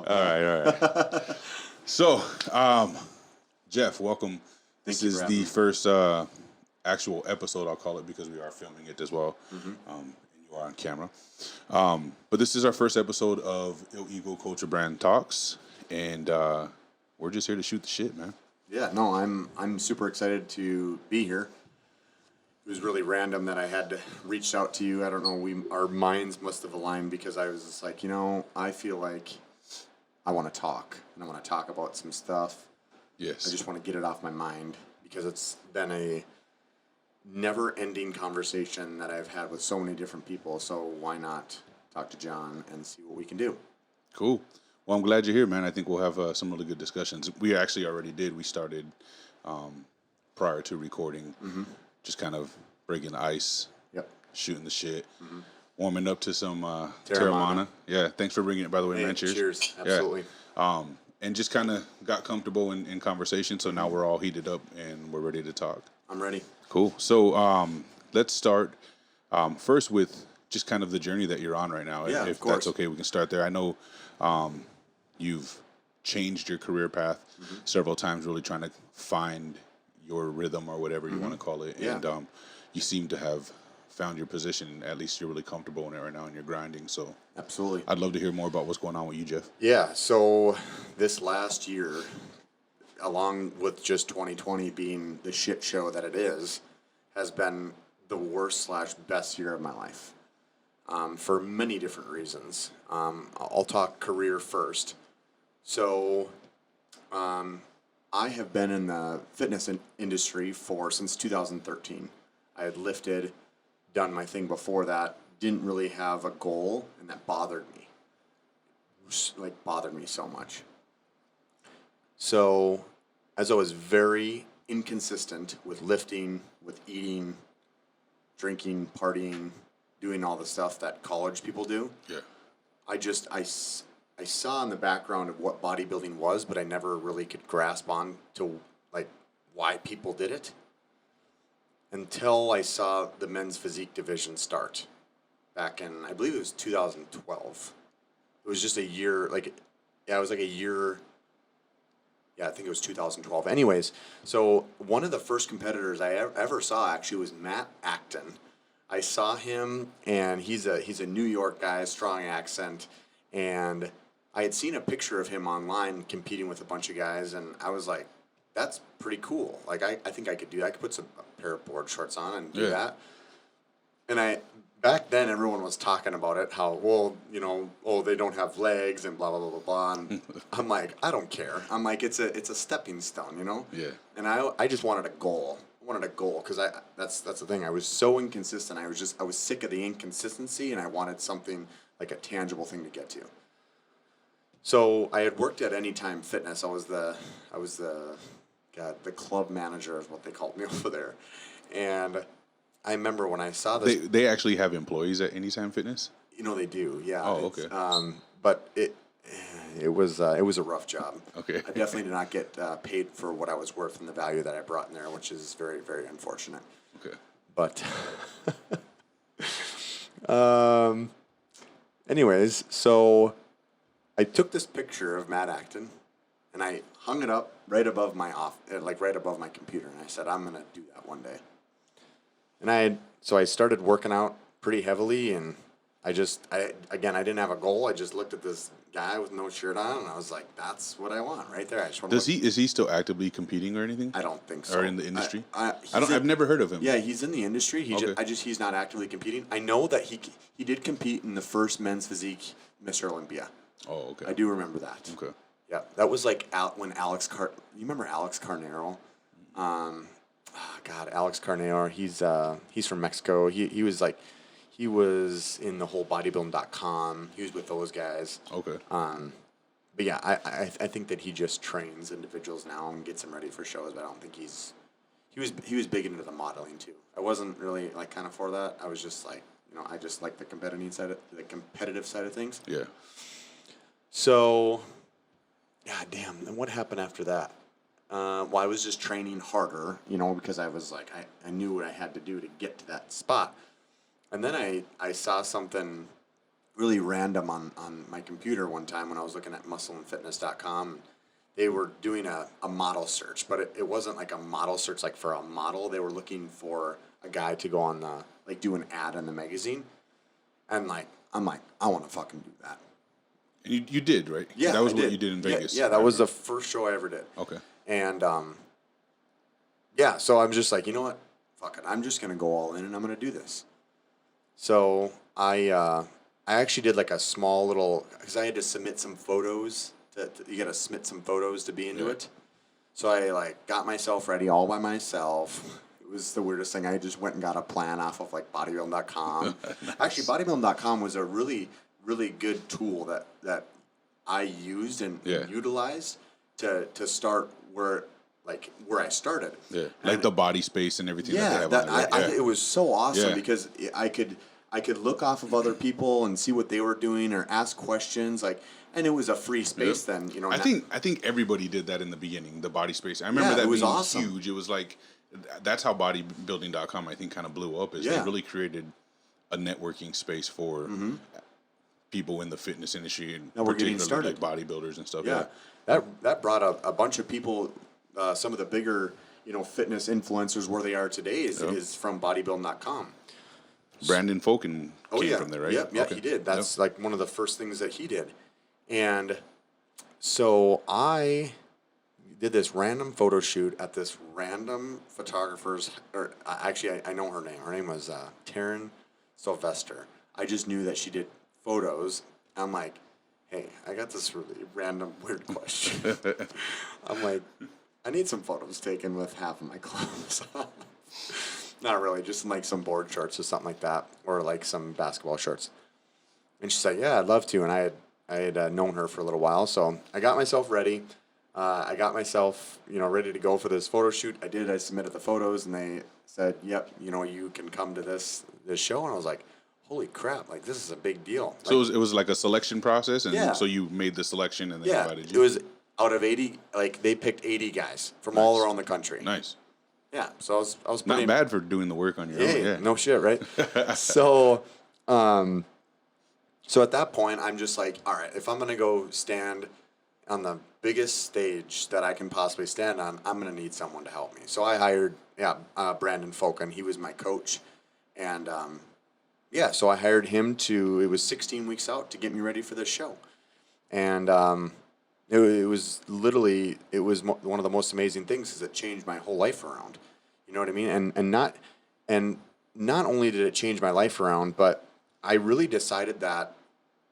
about that. All right. So, Jeff, welcome. This is the first actual episode, I'll call it, because we are filming it as well. And you are on camera. But this is our first episode of Ill Ego Culture Brand Talks. And we're just here to shoot the shit, man. Yeah, no, I'm super excited to be here. It was really random that I had to reach out to you. I don't know, our minds must have aligned because I was just like, I feel like I want to talk. And I want to talk about some stuff. Yes. I just want to get it off my mind because it's been a never-ending conversation that I've had with so many different people. So why not talk to John and see what we can do? Cool. Well, I'm glad you're here, man. I think we'll have some really good discussions. We actually already did. We started prior to recording, just kind of breaking the ice, shooting the shit, warming up to some Terramana. Yeah, thanks for bringing it, by the way, man. Cheers. Cheers, absolutely. Yeah. And just kind of got comfortable in conversation, so now we're all heated up and we're ready to talk. I'm ready. Cool. So let's start first with just kind of the journey that you're on right now. Yeah, if that's okay, we can start there. I know you've changed your career path several times, really trying to find your rhythm or whatever you want to call it. Yeah. And you seem to have found your position. At least you're really comfortable in it right now and you're grinding. So absolutely. I'd love to hear more about what's going on with you, Jeff. Yeah, so this last year, along with just 2020 being the shit show that it is, has been the worst/best year of my life for many different reasons. I'll talk career first. So I have been in the fitness industry since 2013. I had lifted, done my thing before that, didn't really have a goal, and that bothered me. Bothered me so much. So, as I was very inconsistent with lifting, with eating, drinking, partying, doing all the stuff that college people do. Yeah. I saw in the background of what bodybuilding was, but I never really could grasp on to why people did it until I saw the men's physique division start back in, I believe it was 2012. It was just a year, it was like a year. Yeah, I think it was 2012. Anyways, so one of the first competitors I ever saw actually was Matt Acton. I saw him, and he's a New York guy, strong accent, and I had seen a picture of him online competing with a bunch of guys, and I was like, that's pretty cool. I think I could do that. I could put a pair of board shorts on and do that. And back then, everyone was talking about it, how, they don't have legs and blah, blah, blah, blah, blah. And I'm like, I don't care. I'm like, it's a stepping stone, Yeah. And I just wanted a goal. I wanted a goal because that's the thing. I was so inconsistent. I was sick of the inconsistency, and I wanted something like a tangible thing to get to. So I had worked at Anytime Fitness. I was the club manager is what they called me over there. And I remember when I saw this. They actually have employees at Anytime Fitness? They do, yeah. Oh, okay. But it was a rough job. Okay. I definitely did not get paid for what I was worth and the value that I brought in there, which is very, very unfortunate. Okay. But anyways, so I took this picture of Matt Acton, and I hung it up right above my right above my computer, and I said, I'm gonna do that one day. And so I started working out pretty heavily, and I didn't have a goal. I just looked at this guy with no shirt on, and I was like, that's what I want right there. Is he still actively competing or anything? I don't think so. Or in the industry? I've never heard of him. Yeah, he's in the industry. He's not actively competing. I know that he did compete in the first men's physique Mr. Olympia. Oh, okay. I do remember that. Okay. Yeah, that was when Alex you remember Alex Carnero? Alex Carnero. He's from Mexico. He was in the whole bodybuilding.com. He was with those guys. Okay. But yeah, I think that he just trains individuals now and gets them ready for shows. But I don't think he was big into the modeling too. I wasn't really kind of for that. I was just I just like the competitive side of things. Yeah. So, god damn. And what happened after that? Well, I was just training harder, because I was I knew what I had to do to get to that spot. And then I saw something really random on my computer one time when I was looking at muscleandfitness.com. They were doing a model search, but it wasn't like a model search like for a model. They were looking for a guy to go on do an ad in the magazine. And I'm like, I want to fucking do that. You did, right? Yeah, that was I what did. you did in Vegas. Yeah, that was the first show I ever did. Okay. And yeah, so I'm just like, you know what? Fuck it. I'm just gonna go all in and I'm gonna do this. So I actually did like a small little, because I had to submit some photos. You got to submit some photos to be into it. So I like got myself ready all by myself. It was the weirdest thing. I just went and got a plan off of like bodybuilding.com. Nice. Actually, bodybuilding.com was a really, really good tool that I used and utilized to start where I started. Yeah, like the body space and everything that they have on it. It was so awesome because I could look off of other people and see what they were doing or ask questions and it was a free space then, you know. I think everybody did that in the beginning, the body space. I remember that was being awesome. Huge. It was like that's how bodybuilding.com I think kind of blew up is they really created a networking space for people in the fitness industry and particularly like bodybuilders and stuff. Yeah. That brought a bunch of people, some of the bigger, fitness influencers where they are today is from bodybuilding.com. Brandon Folken came from there, right? Yep, yeah, he did. That's like one of the first things that he did. And so I did this random photo shoot at this random photographer's, or actually I know her name. Her name was Taryn Sylvester. I just knew that she did photos. I'm like, hey, I got this really random weird question. I'm like, I need some photos taken with half of my clothes. Not really, just like some board shorts or something like that, or like some basketball shorts. And she's like, yeah, I'd love to. And I had known her for a little while, so I got myself ready. I got myself, ready to go for this photo shoot. I submitted the photos, and they said, yep, you can come to this show. And I was like, holy crap, like this is a big deal. So it was like a selection process, and so you made the selection, and they invited you. It was out of 80, like they picked 80 guys from all around the country. Nice. Yeah, so I was pretty... Not bad for doing the work on your own. Yeah, no shit, right? So at that point, I'm just like, all right, if I'm going to go stand on the biggest stage that I can possibly stand on, I'm going to need someone to help me. So I hired, Brandon Folken. He was my coach. And, so I hired him it was 16 weeks out to get me ready for this show. And it was literally, one of the most amazing things because it changed my whole life around. You know what I mean? And not only did it change my life around, but I really decided that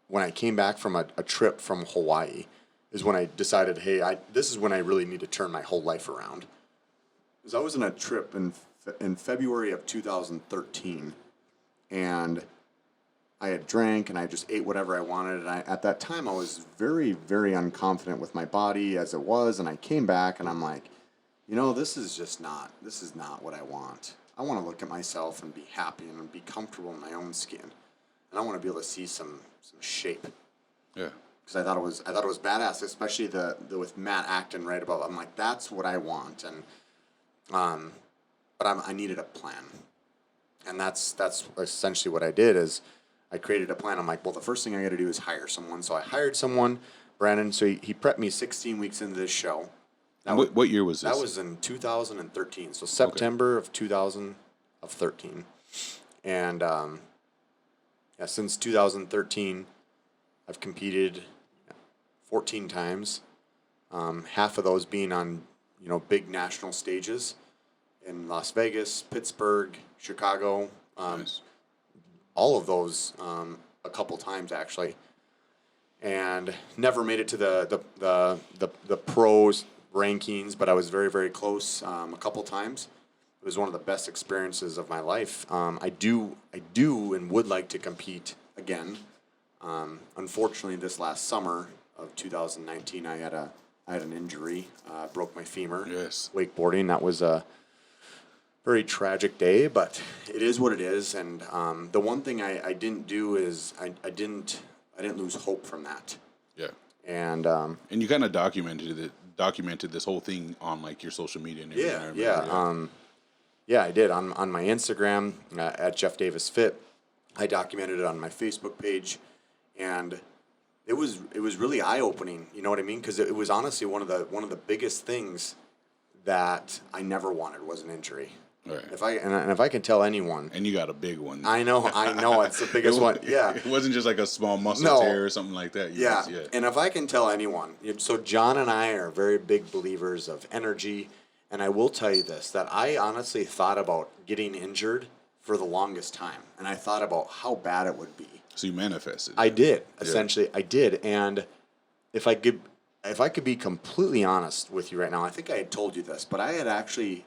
when I came back from a trip from Hawaii is when I decided, hey, this is when I really need to turn my whole life around. Because I was on a trip in February of 2013, and I had drank and I just ate whatever I wanted. And at that time, I was very, very unconfident with my body as it was. And I came back and I'm like, this is not what I want. I want to look at myself and be happy and be comfortable in my own skin. And I want to be able to see some shape. Yeah. Because I thought it was badass, especially the with Matt Acton right above. I'm like, that's what I want. And but I needed a plan. And that's essentially what I did is I created a plan. I'm like, well, the first thing I got to do is hire someone. So I hired someone, Brandon. So he prepped me 16 weeks into this show. What year was this? That was in 2013. So September of 2013. And since 2013, I've competed 14 times. Half of those being on big national stages in Las Vegas, Pittsburgh, Chicago. Nice. All of those a couple times actually, and never made it to the pros rankings, but I was very, very close a couple times. It was one of the best experiences of my life. I do and would like to compete again. Unfortunately, this last summer of 2019, I had an injury, broke my femur. Yes. Wakeboarding. That was a very tragic day, but it is what it is. And the one thing I didn't do is I didn't lose hope from that. Yeah. And you kind of documented this whole thing on like your social media and everything. Yeah, I did on my Instagram at Jeff Davis Fit. I documented it on my Facebook page, And it was really eye opening. You know what I mean? Because it was honestly one of the biggest things that I never wanted was an injury. Right. If I can tell anyone, And you got a big one. I know, it's the biggest one. Yeah, It wasn't just like a small muscle No. tear or something like that. yeah. And if I can tell anyone, so John and I are very big believers of energy, and I will tell you this, that I honestly thought about getting injured for the longest time, and I thought about how bad it would be. So you manifested. I did, essentially, I did, and if I could be completely honest with you right now, I think I had told you this, but I had actually,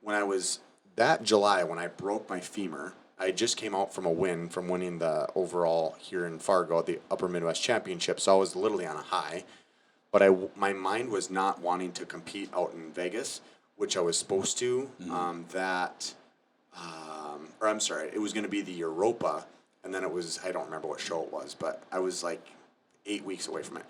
when I was that July when I broke my femur, I just came out from winning the overall here in Fargo at the Upper Midwest Championship, so I was literally on a high. But my mind was not wanting to compete out in Vegas, which I was supposed to. Or I'm sorry, it was going to be the Europa, and then I don't remember what show it was, but I was like 8 weeks away from it.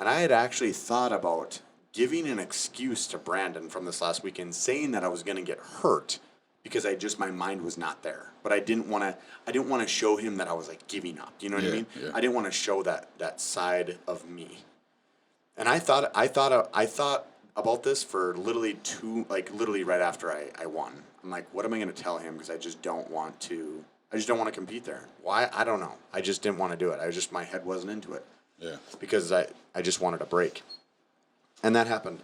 And I had actually thought about giving an excuse to Brandon from this last weekend, saying that I was going to get hurt because my mind was not there. But I didn't want to show him that I was like giving up. You know what I mean? Yeah. I didn't want to show that side of me. And I thought about this for literally right after I won. I'm like, what am I going to tell him? Because I just don't want to compete there. Why? I don't know. I just didn't want to do it. My head wasn't into it. Yeah. Because I just wanted a break. And that happened.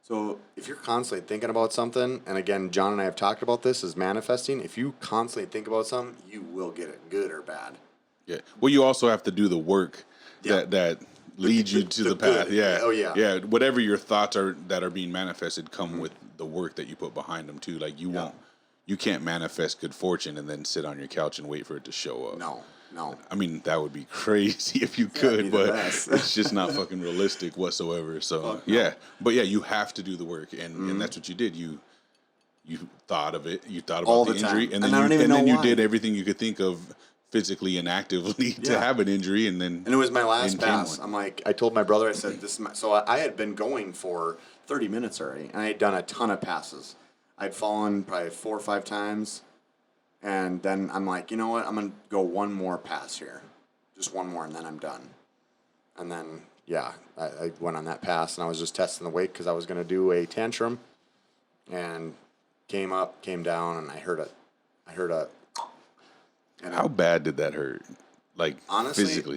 So if you're constantly thinking about something, and again, John and I have talked about this as manifesting, if you constantly think about something, you will get it, good or bad. Yeah. Well, you also have to do the work that leads you to the path. Good. Yeah. Oh, yeah. Yeah. Whatever your thoughts are that are being manifested come with the work that you put behind them too. Like you can't manifest good fortune and then sit on your couch and wait for it to show up. No. I mean, that would be crazy if you could, but best. it's just not fucking realistic whatsoever. So but you have to do the work, and that's what you did. You thought of it. You thought All about the the injury, time. and And then I don't even know you why. did everything you could think of physically and actively to have an injury, and then And it was my last came pass. one. I'm like, I told my brother, I said, this is so I had been going for 30 minutes already, and I had done a ton of passes. I'd fallen probably 4 or 5 times, and then I'm like, you know what? I'm going to go one more pass here. Just one more, and then I'm done. And then, I went on that pass, and I was just testing the weight because I was going to do a tantrum, and came up, came down, and I heard a. And How bad did that hurt? Like honestly, physically?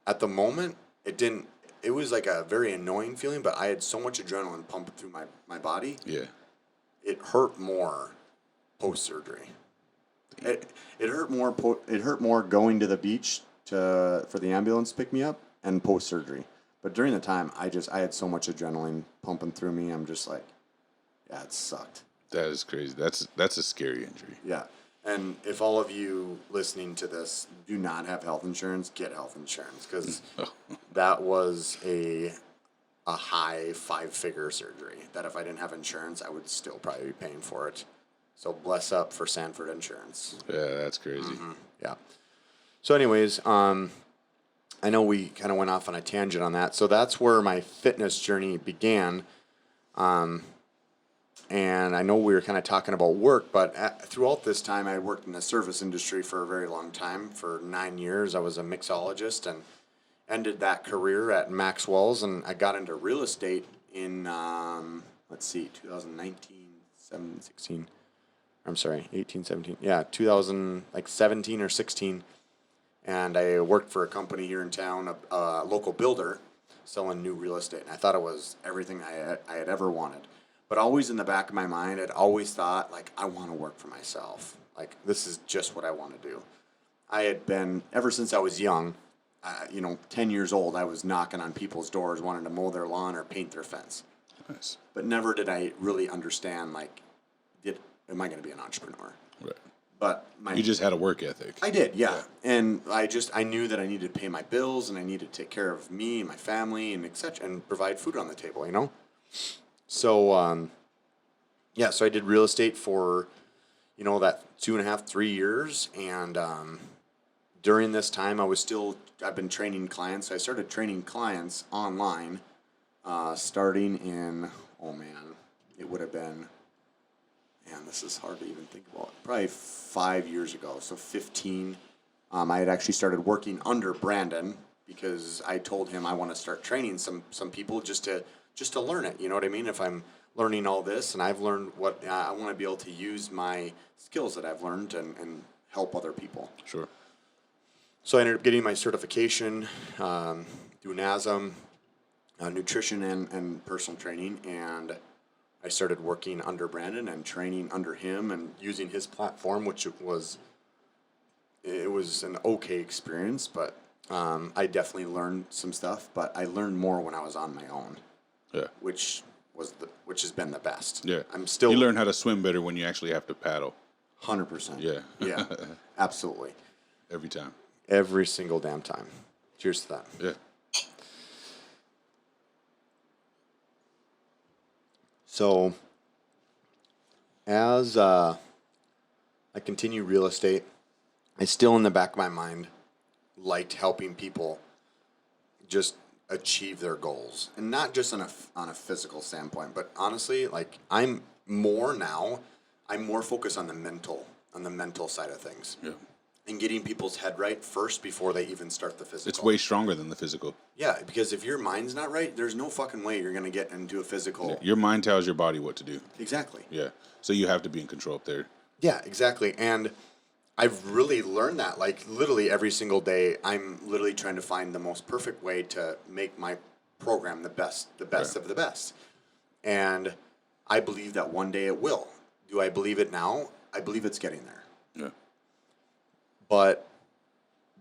At the moment, it didn't. It was like a very annoying feeling, but I had so much adrenaline pumping through my body. Yeah. It hurt more post surgery. It hurt more. It hurt more going to the beach for the ambulance to pick me up and post surgery. But during the time, I had so much adrenaline pumping through me. I'm just like, yeah, it sucked. That is crazy. That's a scary injury. Yeah. And if all of you listening to this do not have health insurance, get health insurance because that was a high 5-figure surgery that if I didn't have insurance, I would still probably be paying for it. So bless up for Sanford Insurance. Yeah, that's crazy. Mm-hmm. Yeah. So anyways, I know we kind of went off on a tangent on that. So that's where my fitness journey began. And I know we were kind of talking about work, but throughout this time, I worked in the service industry for a very long time. For 9 years, I was a mixologist and ended that career at Maxwell's. And I got into real estate in, 2019, 16. I'm sorry, 18, 17. Yeah, 17 or 16. And I worked for a company here in town, a local builder, selling new real estate. And I thought it was everything I had ever wanted. But always in the back of my mind, I'd always thought, like, I want to work for myself. Like, this is just what I want to do. I had been, ever since I was young, 10 years old, I was knocking on people's doors wanting to mow their lawn or paint their fence. Nice. But never did I really understand, like, am I going to be an entrepreneur? Right. But You just had a work ethic. I did, yeah. And I knew that I needed to pay my bills and I needed to take care of me and my family and et cetera, and provide food on the table, you know? So, so I did real estate for, that 2.5, 3 years. And during this time, I've been training clients. So I started training clients online starting in, it would have been, this is hard to even think about, probably 5 years ago. So 15, I had actually started working under Brandon because I told him I want to start training some people just to learn it. You know what I mean? If I'm learning all this and I've learned what I want to be able to use my skills that I've learned and help other people. Sure. So I ended up getting my certification through NASM, nutrition and personal training, and I started working under Brandon and training under him and using his platform, which it was an okay experience, but I definitely learned some stuff. But I learned more when I was on my own. Yeah. Which has been the best. Yeah. You learn how to swim better when you actually have to paddle. 100%. Yeah. Yeah. Absolutely. Every time. Every single damn time. Cheers to that. Yeah. So, as I continue real estate, I still in the back of my mind liked helping people just achieve their goals, and not just on a physical standpoint, but honestly, like I'm more focused on the mental side of things. Yeah. And getting people's head right first before they even start the physical. It's way stronger than the physical. Yeah, because if your mind's not right, there's no fucking way you're going to get into a physical. Yeah. Your mind tells your body what to do. Exactly. Yeah. So you have to be in control up there. Yeah, exactly. And I've really learned that. Like, literally every single day, I'm literally trying to find the most perfect way to make my program the best Right. of the best. And I believe that one day it will. Do I believe it now? I believe it's getting there. Yeah. But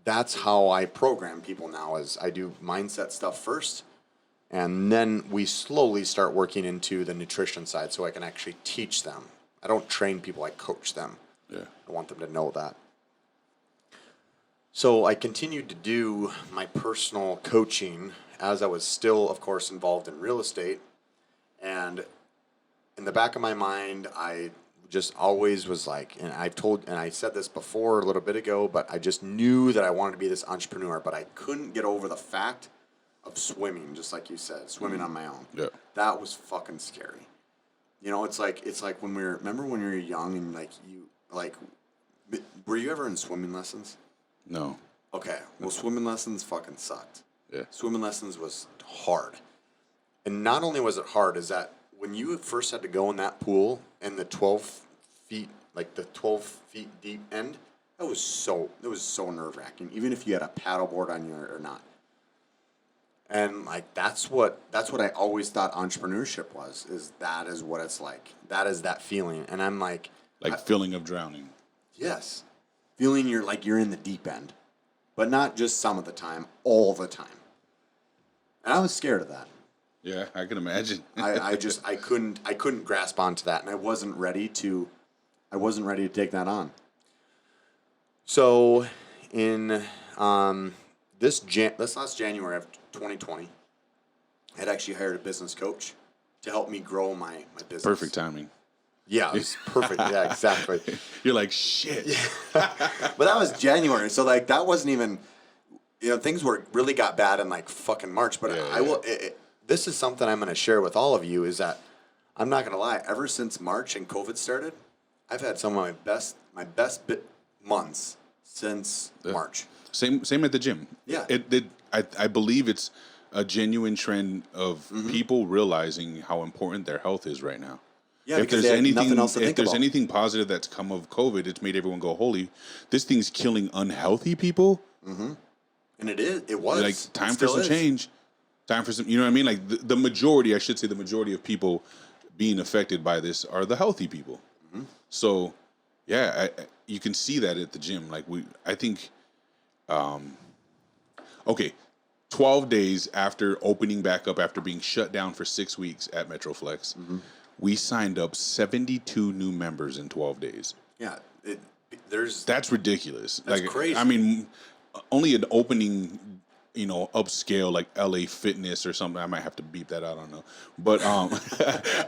that's how I program people now, is I do mindset stuff first, and then we slowly start working into the nutrition side so I can actually teach them. I don't train people, I coach them. Yeah. I want them to know that. So I continued to do my personal coaching as I was still, of course, involved in real estate. And in the back of my mind, I just always was like, and I said this before a little bit ago, but I just knew that I wanted to be this entrepreneur, but I couldn't get over the fact of swimming, just like you said, swimming on my own. Yeah. That was fucking scary. You know, it's like when remember when you were young and were you ever in swimming lessons? No. Okay. Well, swimming lessons fucking sucked. Yeah. Swimming lessons was hard. And not only was it hard, is that when you first had to go in that pool and the 12 feet deep end, it was so nerve-wracking, even if you had a paddleboard on you or not. And like that's what I always thought entrepreneurship was, is what it's like. That is that feeling. And I'm like feeling of drowning. Yes. Feeling you're in the deep end. But not just some of the time, all the time. And I was scared of that. Yeah, I can imagine. I couldn't grasp onto that, and I wasn't ready to take that on. So in this last January of 2020, I had actually hired a business coach to help me grow my business. Perfect timing. Yeah, it was perfect. Yeah, exactly. You're like, shit. But that was January, so like that wasn't even, things really got bad in like fucking March. But this is something I'm going to share with all of you, is that I'm not going to lie. Ever since March and COVID started, I've had some of my best months since March. Same at the gym. Yeah. I believe it's a genuine trend of people realizing how important their health is right now. Yeah, because they had nothing else to think about. Anything positive that's come of COVID, it's made everyone go, holy, this thing's killing unhealthy people. Mm-hmm. And it was. Like, time for some change. Time for some, you know what I mean? Like, the majority of people being affected by this are the healthy people. Mm-hmm. So, yeah, you can see that at the gym. Like, I think, 12 days after opening back up, after being shut down for 6 weeks at Metroflex, we signed up 72 new members in 12 days. Yeah, that's ridiculous. That's crazy. I mean, only an opening, upscale like LA Fitness or something. I might have to beep that out. I don't know, but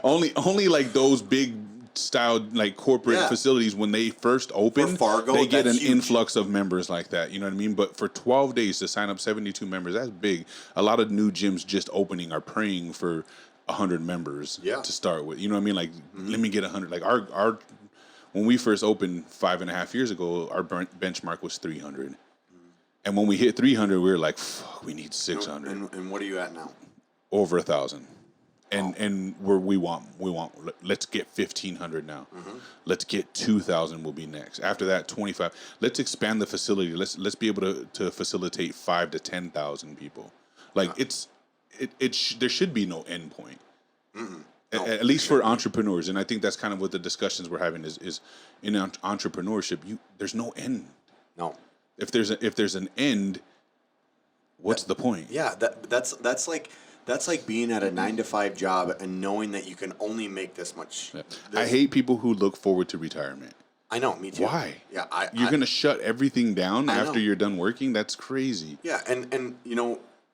only like those big style like corporate facilities, when they first open, Fargo, they get an huge influx of members like that. You know what I mean? But for 12 days to sign up 72 members, that's big. A lot of new gyms just opening are praying for 100 members to start with. You know what I mean? Like, let me get 100. Like our when we first opened 5.5 years ago, our benchmark was 300. And when we hit 300, we were like, fuck, we need 600. And what are you at now? Over 1,000. And we want let's get 1,500 now. Let's get 2,000 will be next. After that, 25. Let's expand the facility. Let's be able to facilitate 5 to 10,000 people. Like there should be no end point. No, at least for entrepreneurs, and I think that's kind of what the discussions we're having is in entrepreneurship. There's no end. No. If there's an end, what's the point? Yeah, that's like being at a 9-to-5 job and knowing that you can only make this much. Yeah. I hate people who look forward to retirement. I know, me too. Why? Yeah, you're gonna shut everything down after you're done working? That's crazy. Yeah, and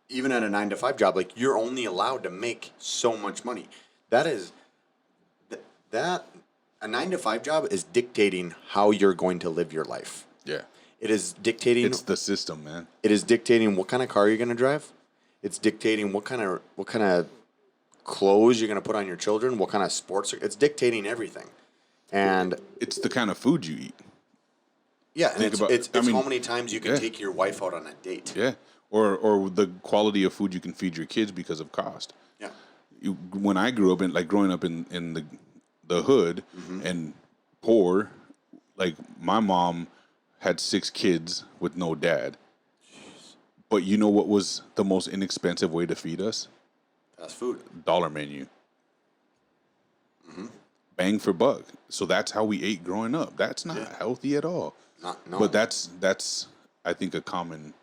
even at a 9-to-5 job, like you're only allowed to make so much money. That is that a 9-to-5 job is dictating how you're going to live your life. Yeah. It is dictating. It's the system, man. It is dictating what kind of car you're going to drive. It's dictating what kind of clothes you're going to put on your children, what kind of sports. It's dictating everything. And it's the kind of food you eat. Yeah, and it's how many times you can take your wife out on a date. Yeah. Or the quality of food you can feed your kids because of cost. Yeah. When I grew up growing up in the hood and poor, like my mom had 6 kids with no dad. Jeez. But you know what was the most inexpensive way to feed us? Fast food. Dollar menu. Bang for buck. So that's how we ate growing up. That's not healthy at all. No. But that's I think a common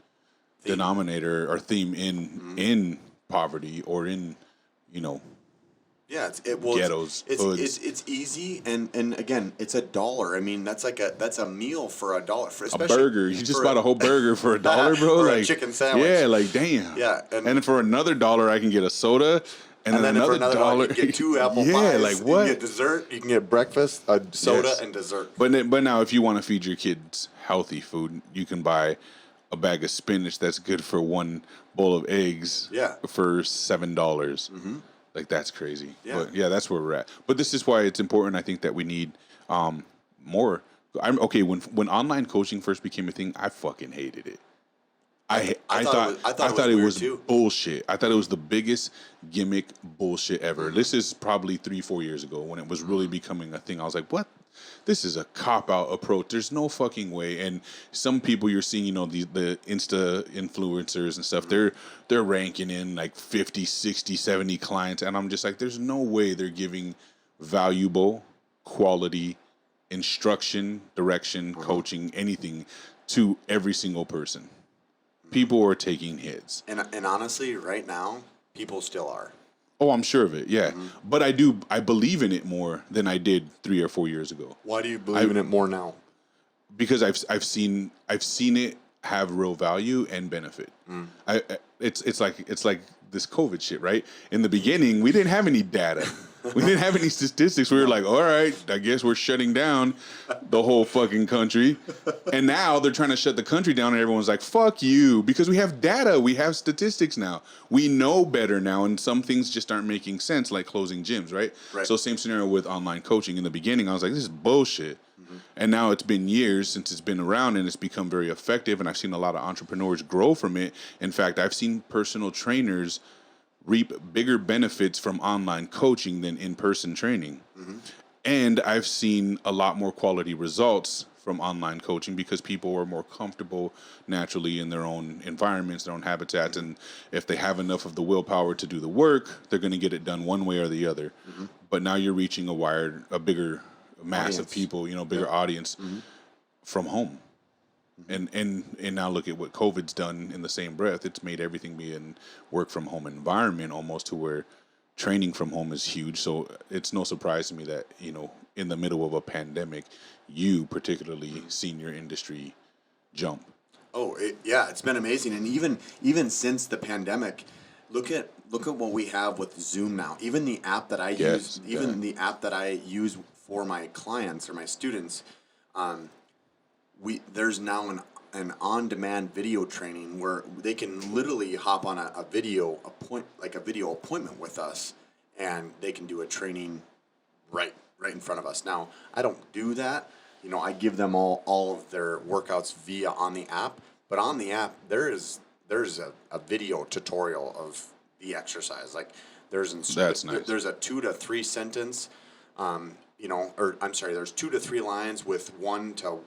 denominator or theme in poverty or in Yeah, ghettos, hoods. It's easy, and again, it's $1. I mean, that's a meal for $1. A burger. You just bought a whole burger for $1, bro. Or like a chicken sandwich. Yeah, like damn. Yeah, and for another $1, I can get a soda, and then for another $1, $1, you can get 2 apple pies. Yeah, like what? You can get dessert. You can get breakfast, a soda, and dessert. But now, if you want to feed your kids healthy food, you can buy a bag of spinach that's good for 1 bowl of eggs. Yeah. For $7. Like, that's crazy. Yeah. But yeah, that's where we're at. But this is why it's important, I think, that we need more. When online coaching first became a thing, I fucking hated it. I thought it was bullshit. I thought it was the biggest gimmick bullshit ever. This is probably 3-4 years ago when it was really becoming a thing. I was like, what? This is a cop-out approach. There's no fucking way. And some people you're seeing, the Insta influencers and stuff, they're ranking in like 50, 60, 70 clients. And I'm just like, there's no way they're giving valuable, quality instruction, direction, coaching, anything to every single person. People are taking hits. And honestly, right now, people still are. Oh, I'm sure of it, yeah. But I believe in it more than I did 3 or 4 years ago. Why do you believe in it more now? Because I've seen it have real value and benefit. It's like this COVID shit, right? In the beginning, we didn't have any data. We didn't have any statistics. We were like, all right, I guess we're shutting down the whole fucking country. And now they're trying to shut the country down and everyone's like, fuck you. Because we have data. We have statistics now. We know better now. And some things just aren't making sense, like closing gyms, right? So same scenario with online coaching. In the beginning, I was like, this is bullshit. And now it's been years since it's been around and it's become very effective. And I've seen a lot of entrepreneurs grow from it. In fact, I've seen personal trainers reap bigger benefits from online coaching than in-person training. And I've seen a lot more quality results from online coaching because people are more comfortable naturally in their own environments, their own habitats. And if they have enough of the willpower to do the work, they're going to get it done one way or the other. But now you're reaching a bigger mass of people, bigger audience from home. And now look at what COVID's done in the same breath. It's made everything be in work from home environment almost to where training from home is huge. So it's no surprise to me that, in the middle of a pandemic, you particularly seen your industry jump. Oh, it's been amazing. And even since the pandemic, look at what we have with Zoom now. Even the app that I use, the app that I use for my clients or my students, there's now an on-demand video training where they can literally hop on a video appointment with us, and they can do a training right in front of us. Now, I don't do that. I give them all of their workouts on the app, But on the app, there's a video tutorial of the exercise. Like That's nice. there's a 2 to 3 sentence, or I'm sorry, there's 2 to 3 lines with 1 to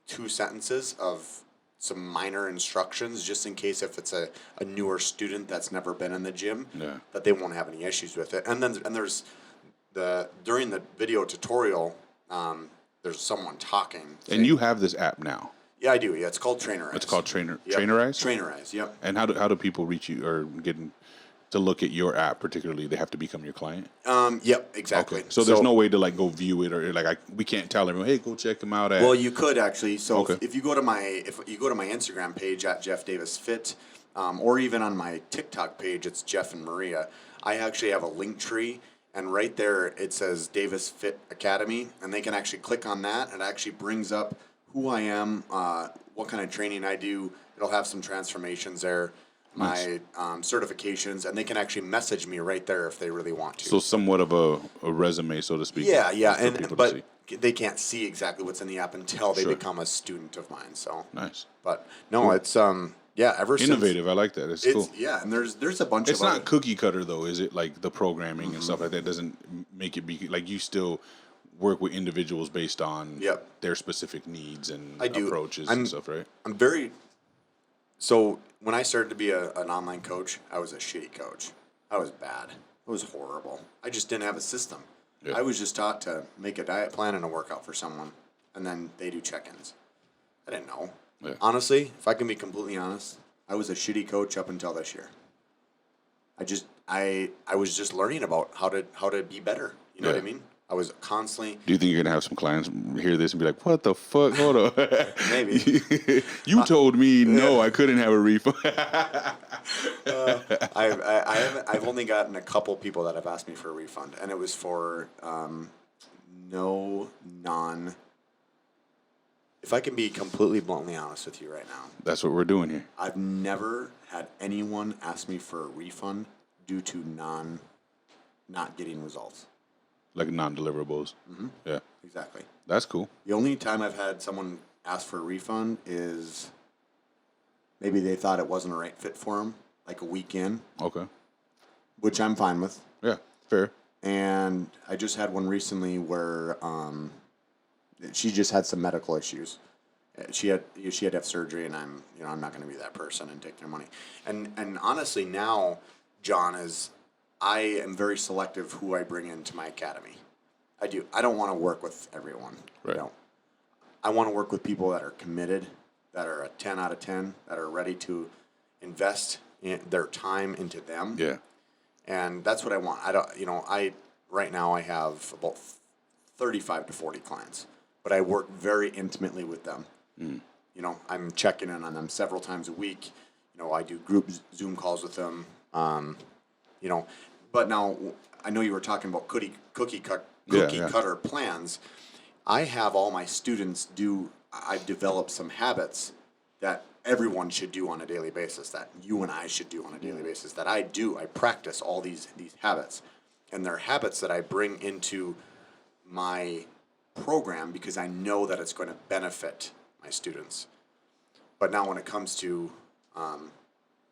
2 sentences of some minor instructions, just in case if it's a newer student that's never been in the gym, that they won't have any issues with it. And there's during the video tutorial, there's someone talking. And you have this app now. Yeah, I do. Yeah, it's called Trainerize. It's called Yep. Trainerize? Trainerize, yep. And how do people reach you or to look at your app particularly? They have to become your client? Yep, exactly. Okay. So there's no way to like go view it or like we can't tell everyone, hey, go check him out at. Well, you could actually. So Okay. if you go to my Instagram page at Jeff Davis Fit, or even on my TikTok page, it's Jeff and Maria. I actually have a link tree, and right there it says Davis Fit Academy, and they can actually click on that, and it actually brings up who I am, what kind of training I do. It'll have some transformations there, my certifications, and they can actually message me right there if they really want to. So somewhat of a resume, so to speak. Yeah, for people to but see. they can't see exactly what's in the app until they Sure. become a student of mine. So Nice. but no, it's ever since Innovative. I like that. It's cool. Yeah, and there's a bunch It's of not other, cookie cutter though, is it? Like the programming and stuff like that doesn't make it be like you still work with individuals based on Yep. their specific needs and I do. approaches I'm- and stuff, right? I'm very. So when I started to be an online coach, I was a shitty coach. I was bad. It was horrible. I just didn't have a system. Yeah. I was just taught to make a diet plan and a workout for someone, and then they do check-ins. I didn't know. Yeah. Honestly, if I can be completely honest, I was a shitty coach up until this year. I was just learning about how to be better. You know what I Yeah. mean? I was constantly. Do you think you're gonna have some clients hear this and be like, "What the fuck? Hold on." Maybe. You told me no, I couldn't have a refund. I've only gotten a couple people that have asked me for a refund, and it was for If I can be completely bluntly honest with you right now, That's what we're doing here. I've never had anyone ask me for a refund due to not getting results. Like non-deliverables. Mm-hmm. Yeah, Exactly. that's cool. The only time I've had someone ask for a refund is maybe they thought it wasn't a right fit for them, like a week in, Okay. which I'm fine with. Yeah, fair. And I just had one recently where she just had some medical issues. She had to have surgery, and I'm not going to be that person and take their money. And honestly, now, John, I am very selective who I bring into my academy. I don't want to work with everyone. Right. I want to work with people that are committed, that are a 10 out of 10, that are ready to invest their time into them. Yeah. And that's what I want. Right now I have about 35 to 40 clients, but I work very intimately with them. I'm checking in on them several times a week. I do group Zoom calls with them. But now I know you were talking about cookie cutter plans. I have all my students I've developed some habits that everyone should do on a daily basis, that you and I should do on a daily basis, that I practice all these habits. And they're habits that I bring into my program because I know that it's going to benefit my students. But now when it comes to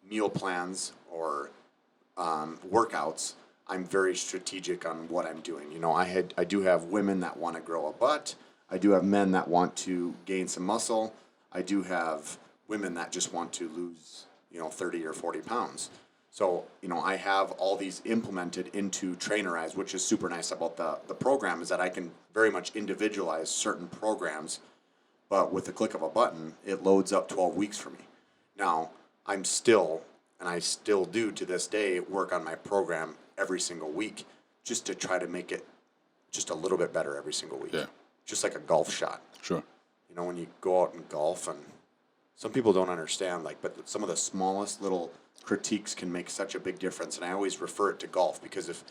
meal plans or workouts, I'm very strategic on what I'm doing. I do have women that want to grow a butt. I do have men that want to gain some muscle. I do have women that just want to lose, 30 or 40 pounds. So, I have all these implemented into Trainerize, which is super nice about the program, is that I can very much individualize certain programs, but with the click of a button, it loads up 12 weeks for me. Now, I still do to this day, work on my program every single week just to try to make it just a little bit better every single week. Yeah. Just like a golf shot. Sure. When you go out and golf, and some people don't understand, but some of the smallest little critiques can make such a big difference. And I always refer it to golf, because if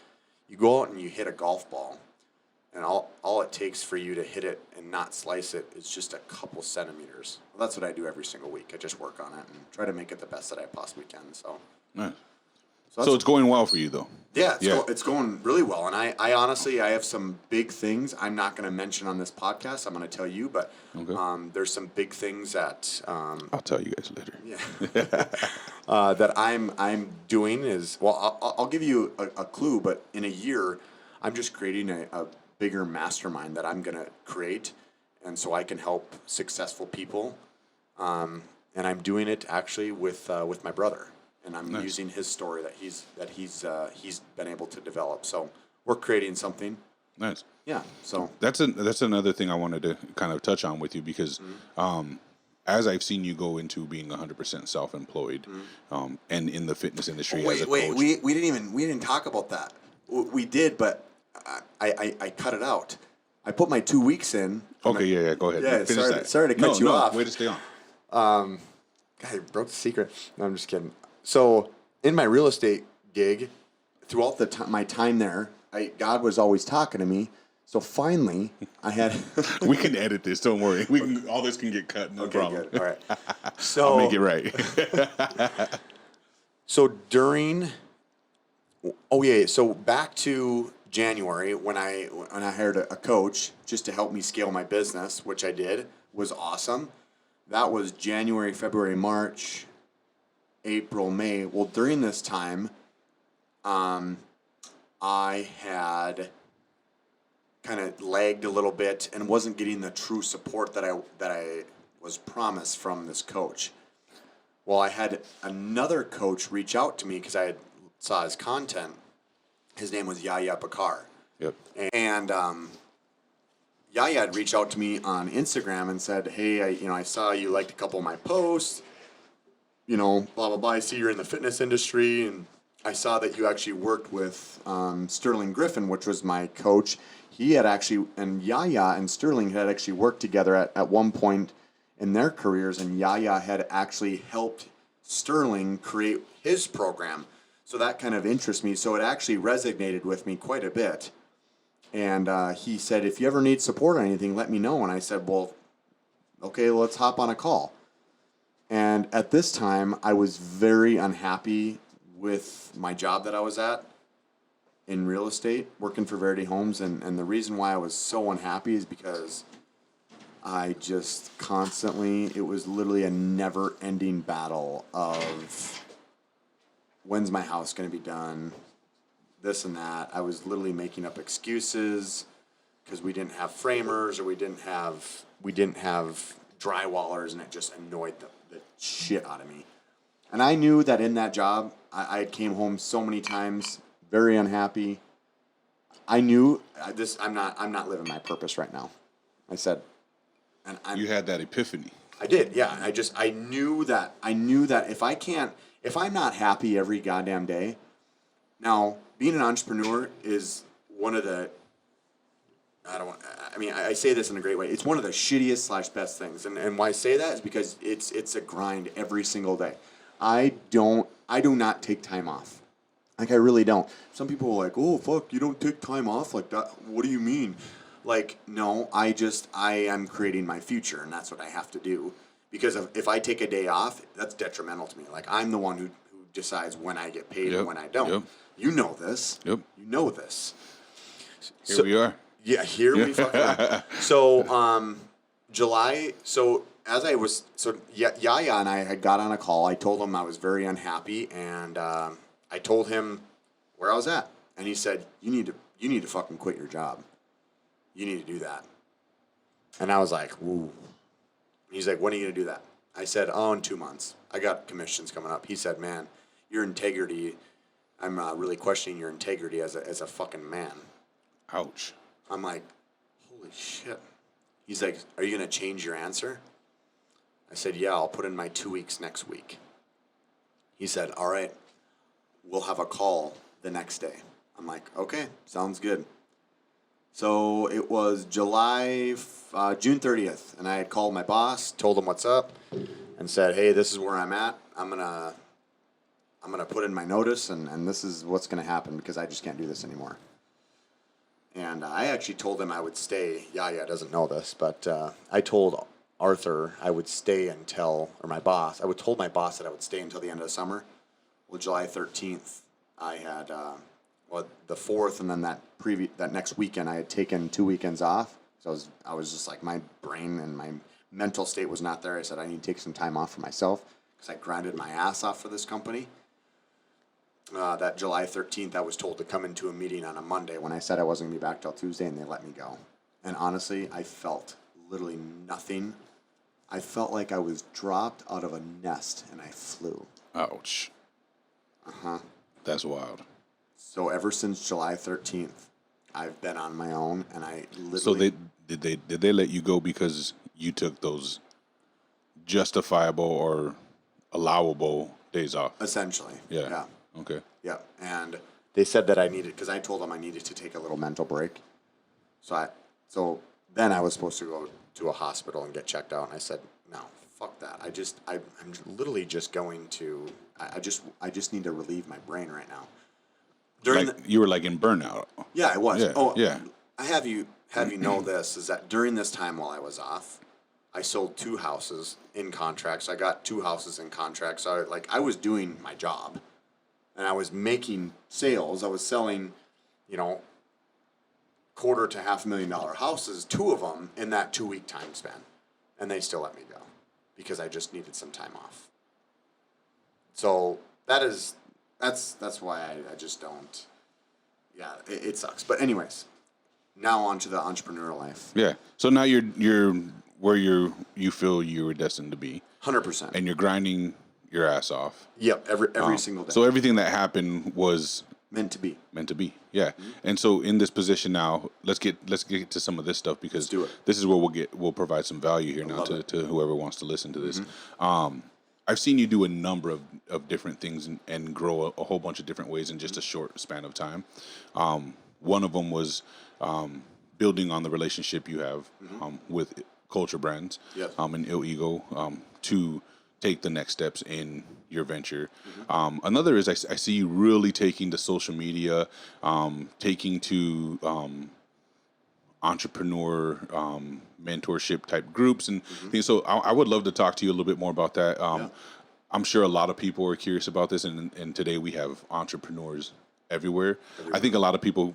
you go out and you hit a golf ball, and all it takes for you to hit it and not slice it is just a couple centimeters. Well, that's what I do every single week. I just work on it and try to make it the best that I possibly can. So, Nice. so So it's going well for you, though. Yeah, it's going really well. And I honestly, I have some big things I'm not going to mention on this podcast. I'm going to tell you, but there's some big things that I'll tell you guys later. Yeah. That I'm doing is, well, I'll give you a clue, but in a year, I'm just creating a bigger mastermind that I'm going to create, and so I can help successful people. And I'm doing it actually with my brother, and I'm using his story that he's been able to develop. So we're creating something. Nice. Yeah. So that's another thing I wanted to kind of touch on with you because. As I've seen you go into being 100% self-employed, and in the fitness industry as a coach. We didn't talk about that. We did, but I cut it out. I put my 2 weeks in. Okay, yeah, go ahead. Yeah, sorry to cut you off. Way to stay on. God, I broke the secret. No, I'm just kidding. So in my real estate gig, throughout my time there, God was always talking to me. So finally, I had. We can edit this. Don't worry. All this can get cut. No problem. Good. All right. So I'll make it right. So during. Oh yeah. So back to January when I hired a coach just to help me scale my business, which I did, was awesome. That was January, February, March, April, May. Well, during this time, I had kind of lagged a little bit and wasn't getting the true support that I was promised from this coach. Well, I had another coach reach out to me because I saw his content. His name was Yaya Bakar. Yep. And Yaya had reached out to me on Instagram and said, "Hey, I saw you liked a couple of my posts. Blah blah blah. I see you're in the fitness industry, and I saw that you actually worked with Sterling Griffin, which was my coach. He had actually, and Yaya and Sterling had actually worked together at one point in their careers, and Yaya had actually helped Sterling create his program. So that kind of interests me. So it actually resonated with me quite a bit. And he said, if you ever need support on anything, let me know. And I said, well, okay, let's hop on a call. And at this time, I was very unhappy with my job that I was at in real estate, working for Verity Homes. And the reason why I was so unhappy is because I just constantly, it was literally a never-ending battle of when's my house going to be done, this and that. I was literally making up excuses because we didn't have framers or we didn't have drywallers, and it just annoyed the shit out of me. And I knew that in that job, I came home so many times, very unhappy. I knew I'm not living my purpose right now. I said, and you had that epiphany. I did, yeah. I knew that if I'm not happy every goddamn day. Now, being an entrepreneur is one of the, I say this in a great way. It's one of the shittiest / best things. And why I say that is because it's a grind every single day. I do not take time off. Like, I really don't. Some people are like, oh, fuck, you don't take time off like that. What do you mean? Like, no, I am creating my future, and that's what I have to do. Because if I take a day off, that's detrimental to me. Like, I'm the one who decides when I get paid and when I don't. Yep. You know this. Yep. You know this. Here we are. Yeah, here we fucking are. So, July, Yaya and I had got on a call. I told him I was very unhappy, and I told him where I was at. And he said, you need to fucking quit your job. You need to do that. And I was like, woo. He's like, when are you going to do that? I said, in 2 months. I got commissions coming up. He said, man, your integrity, I'm really questioning your integrity as a fucking man. Ouch. I'm like, holy shit. He's like, are you going to change your answer? I said, yeah, I'll put in my 2 weeks next week. He said, all right, we'll have a call the next day. I'm like, okay, sounds good. So it was June 30th, and I had called my boss, told him what's up, and said, hey, this is where I'm at. I'm gonna put in my notice, and this is what's gonna happen because I just can't do this anymore. And I actually told him I would stay. Yaya doesn't know this, but I told Arthur I would stay until, or my boss, I told my boss that I would stay until the end of the summer. Well, July 13th, I had the 4th, and then that next weekend I had taken 2 weekends off. So I was just like, my brain and my mental state was not there. I said I need to take some time off for myself because I grinded my ass off for this company. That July 13th, I was told to come into a meeting on a Monday when I said I wasn't going to be back till Tuesday, and they let me go. And honestly, I felt literally nothing. I felt like I was dropped out of a nest and I flew. Ouch. That's wild. So ever since July 13th, I've been on my own, and I literally. So did they let you go because you took those justifiable or allowable days off? Essentially. Yeah. Okay. Yeah. And they said that I needed, because I told them I needed to take a little mental break. So then I was supposed to go to a hospital and get checked out, and I said, no, fuck that. I'm literally just going to. I just need to relieve my brain right now. You were like in burnout. Yeah, I was. Yeah, yeah. I have you know this, is that during this time while I was off, I sold 2 houses in contracts. I got 2 houses in contracts. So I was doing my job, and I was making sales. I was selling, $250,000 to $500,000 houses, 2 of them in that 2-week time span, and they still let me go because I just needed some time off. So that's why I just don't. Yeah, it sucks. But anyways, now on to the entrepreneurial life. Yeah. So now you're where you feel you were destined to be. 100%. And you're grinding your ass off. Yep, every single day. So everything that happened was meant to be. Yeah. Mm-hmm. And so in this position now, let's get to some of this stuff, because this is where we'll provide some value here now to whoever wants to listen to this. Mm-hmm. I've seen you do a number of different things and grow a whole bunch of different ways in just a short span of time. One of them was building on the relationship you have with Culture Brands and Ill Ego to take the next steps in your venture. Another is I see you really taking to social media, taking to entrepreneur mentorship type groups and things. So I would love to talk to you a little bit more about that. I'm sure a lot of people are curious about this, and today we have entrepreneurs everywhere. I think a lot of people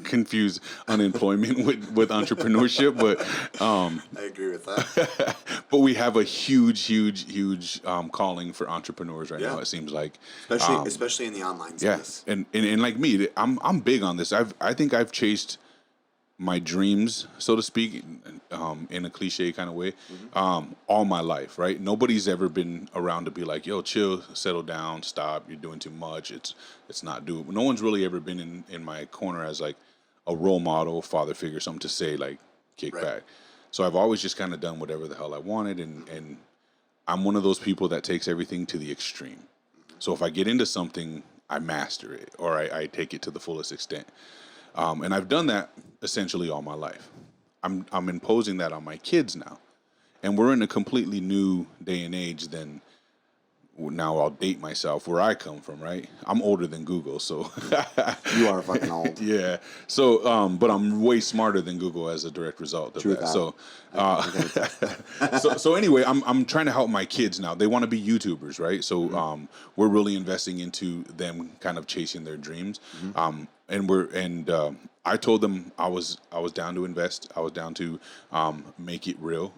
confuse unemployment with entrepreneurship, but I agree with that. but we have a huge calling for entrepreneurs right now. It seems like, especially in the online space. Yeah, and like me, I'm big on this. I think I've chased my dreams, so to speak, in a cliche kind of way, all my life, right? Nobody's ever been around to be like, yo, chill, settle down, stop, you're doing too much, it's not doable. No one's really ever been in my corner as like a role model, father figure, something to say, like, kick back. So I've always just kind of done whatever the hell I wanted, and I'm one of those people that takes everything to the extreme. So if I get into something, I master it, or I take it to the fullest extent. And I've done that essentially all my life. I'm imposing that on my kids now. And we're in a completely new day and age than, now I'll date myself, where I come from, right? I'm older than Google, so. You are fucking old. Yeah. So, but I'm way smarter than Google as a direct result of that. So anyway, I'm trying to help my kids now. They want to be YouTubers, right? So, we're really investing into them kind of chasing their dreams. I told them I was down to invest. I was down to make it real.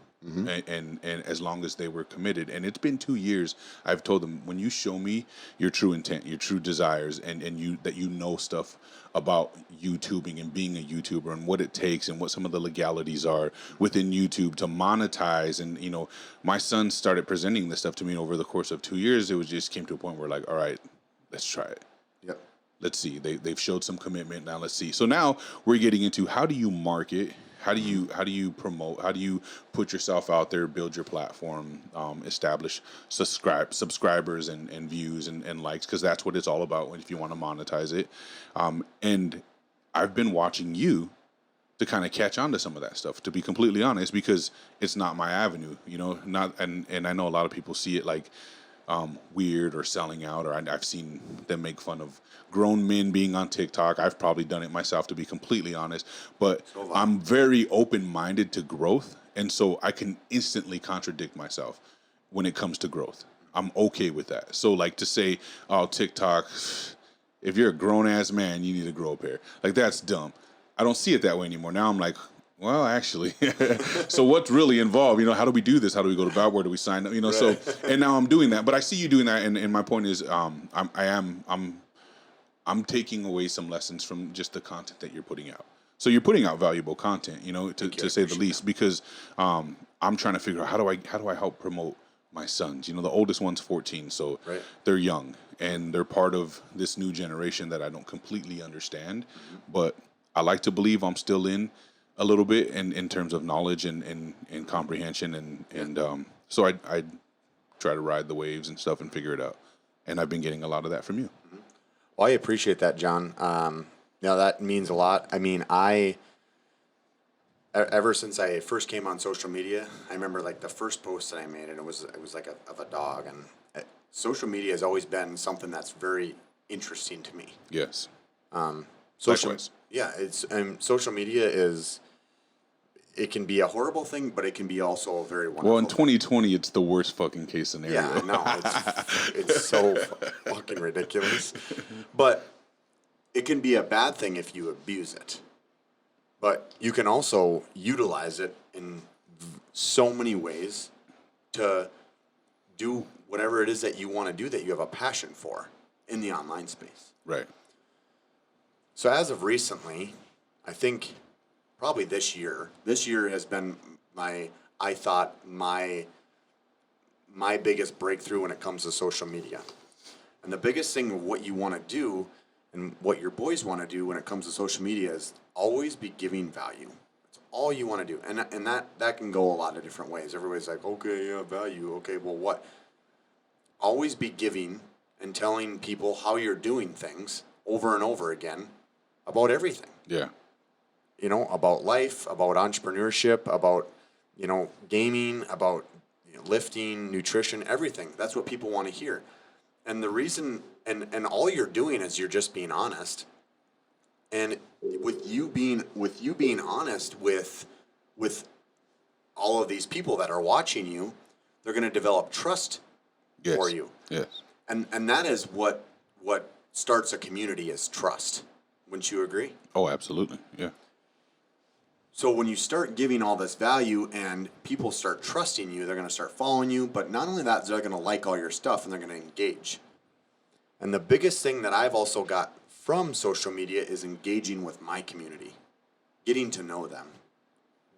And as long as they were committed, and it's been 2 years, I've told them, when you show me your true intent, your true desires, and that you know stuff about YouTubing and being a YouTuber and what it takes and what some of the legalities are within YouTube to monetize. And my son started presenting this stuff to me over the course of 2 years. It was just came to a point where, like, all right, let's try it. Yep. Let's see. They've showed some commitment. Now let's see. So now we're getting into, how do you market? How do you promote? How do you put yourself out there, build your platform, establish subscribers and views and likes, because that's what it's all about if you want to monetize it. And I've been watching you to kind of catch on to some of that stuff, to be completely honest, because it's not my avenue, and I know a lot of people see it like weird or selling out, or I've seen them make fun of grown men being on TikTok. I've probably done it myself, to be completely honest, but I'm very open-minded to growth, and so I can instantly contradict myself when it comes to growth. I'm okay with that. So, like, to say, oh, TikTok, if you're a grown ass man, you need to grow a pair. Like that's dumb. I don't see it that way anymore. Now I'm like, well, actually, so what's really involved? You know, how do we do this? How do we go about? Where do we sign up? You know, Right. so and now I'm doing that, but I see you doing that, and my point is, I'm taking away some lessons from just the content that you're putting out. So you're putting out valuable content, you know, to say the least, because I'm trying to figure out how do I help promote my sons. You know, the oldest one's 14, so Right. they're young and they're part of this new generation that I don't completely understand, but I like to believe I'm still in a little bit in terms of knowledge and comprehension and so I try to ride the waves and stuff and figure it out, and I've been getting a lot of that from you. Well, I appreciate that, John. That means a lot. I mean, ever since I first came on social media, I remember like the first post that I made, and it was like of a dog. And social media has always been something that's very interesting to me. Yes. Social, Likewise. yeah, social media is. It can be a horrible thing, but it can be also a very wonderful. Well, in thing. 2020, it's the worst fucking case scenario. Yeah, I know. It's so fucking ridiculous. But it can be a bad thing if you abuse it. But you can also utilize it in so many ways to do whatever it is that you want to do that you have a passion for in the online space. Right. So as of recently, I think probably this year has been my biggest breakthrough when it comes to social media. And the biggest thing of what you want to do and what your boys want to do when it comes to social media is always be giving value. That's all you want to do. And that can go a lot of different ways. Everybody's like, okay, yeah, value. Okay, well, what? Always be giving and telling people how you're doing things over and over again about everything. Yeah. You know, about life, about entrepreneurship, about, you know, gaming, about lifting, nutrition, everything. That's what people want to hear. And the reason, and all you're doing is you're just being honest. And with you being honest with all of these people that are watching you, they're going to develop trust for you. Yes. And that is what starts a community is trust. Wouldn't you agree? Oh, absolutely. Yeah. So when you start giving all this value and people start trusting you, they're going to start following you. But not only that, they're going to like all your stuff and they're going to engage. And the biggest thing that I've also got from social media is engaging with my community, getting to know them,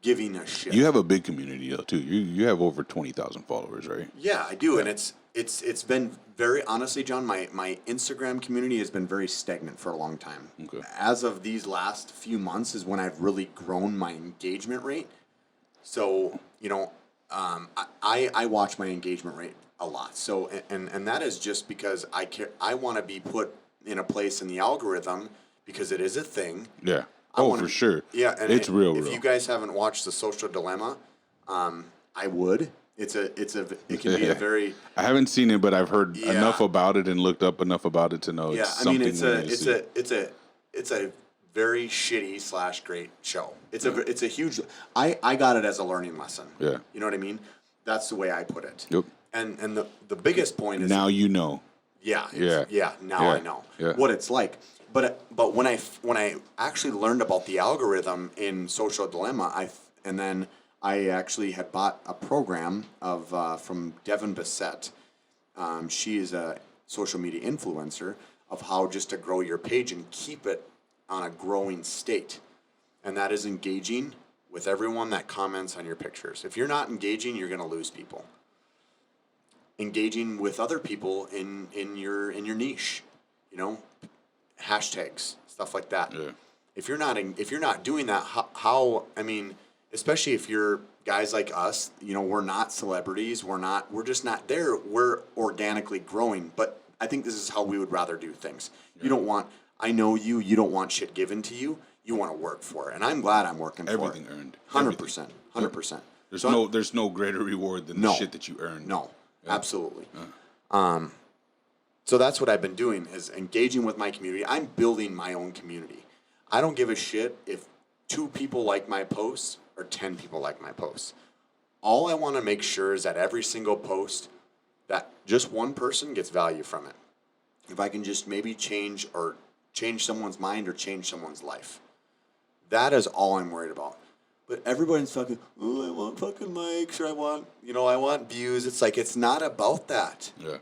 giving a shit. You have a big community though too. You have over 20,000 followers, right? Yeah, I do, yeah. And it's been very honestly, John. My Instagram community has been very stagnant for a long time. Okay. As of these last few months is when I've really grown my engagement rate. So I watch my engagement rate a lot. So and that is just because I want to be put in a place in the algorithm because it is a thing. Yeah. For sure. Yeah, and it's real. If you guys haven't watched The Social Dilemma, I would. It can be a very. I haven't seen it, but I've heard enough about it and looked up enough about it to know. Yeah, it's I mean something it's a very shitty / great show. It's a huge. I got it as a learning lesson. Yeah. You know what I mean? That's the way I put it. Yep. And the biggest point is now you know. Yeah. Now I know what it's like. But when I actually learned about the algorithm in Social Dilemma, I actually had bought a program from Devin Bassett. She is a social media influencer of how just to grow your page and keep it on a growing state. And that is engaging with everyone that comments on your pictures. If you're not engaging, you're going to lose people. Engaging with other people in your niche, hashtags, stuff like that. Yeah. If you're not doing that, how I mean, especially if you're guys like us, we're not celebrities, we're just not there. We're organically growing, but I think this is how we would rather do things. Yeah. I know you don't want shit given to you. You want to work for it, and I'm glad I'm working everything for it. Earned. 100%. There's no greater reward than the shit that you earned. No, yeah. Absolutely. Yeah. So that's what I've been doing is engaging with my community. I'm building my own community. I don't give a shit if 2 people like my posts or 10 people like my posts. All I want to make sure is that every single post, that just one person gets value from it. if I can just maybe change someone's mind or change someone's life. That is all I'm worried about. But everybody's fucking, oh, I want fucking likes, or I want views. It's like, it's not about that. Yeah.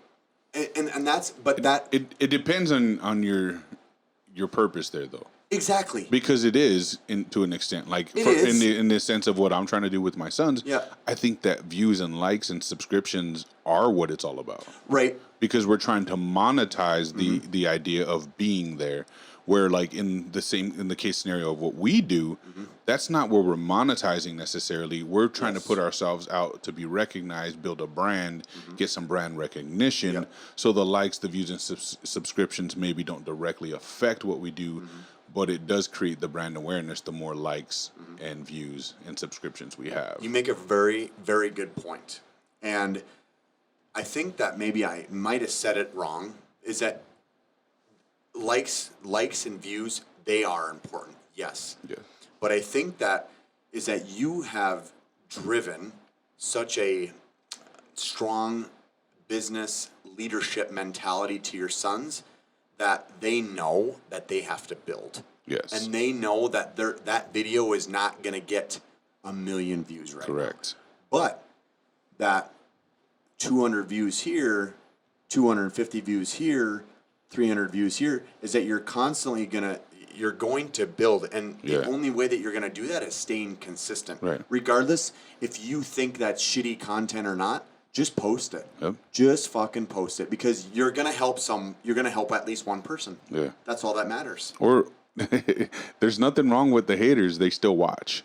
And that's, but that. It depends on your purpose there, though. Exactly. Because it is, to an extent, like in the sense of what I'm trying to do with my sons. Yeah. I think that views and likes and subscriptions are what it's all about. Right. Because we're trying to monetize the idea of being there. Where, like, in the case scenario of what we do, that's not where we're monetizing necessarily. We're trying to put ourselves out to be recognized, build a brand, get some brand recognition. Yep. So the likes, the views, and subscriptions maybe don't directly affect what we do, but it does create the brand awareness the more likes and views and subscriptions we have. You make a very, very good point. And I think that maybe I might have said it wrong, is that likes and views, they are important, yes. Yeah. But I think that is that you have driven such a strong business leadership mentality to your sons that they know that they have to build. Yes. And they know that that video is not going to get 1 million views right Correct. now. But that 200 views here, 250 views here, 300 views here, is that you're constantly you're going to build. And the only way that you're going to do that is staying consistent. Right. Regardless if you think that's shitty content or not, just post it. Yep. Just fucking post it, because you're going to help at least one person. Yeah. That's all that matters. Or there's nothing wrong with the haters. They still watch.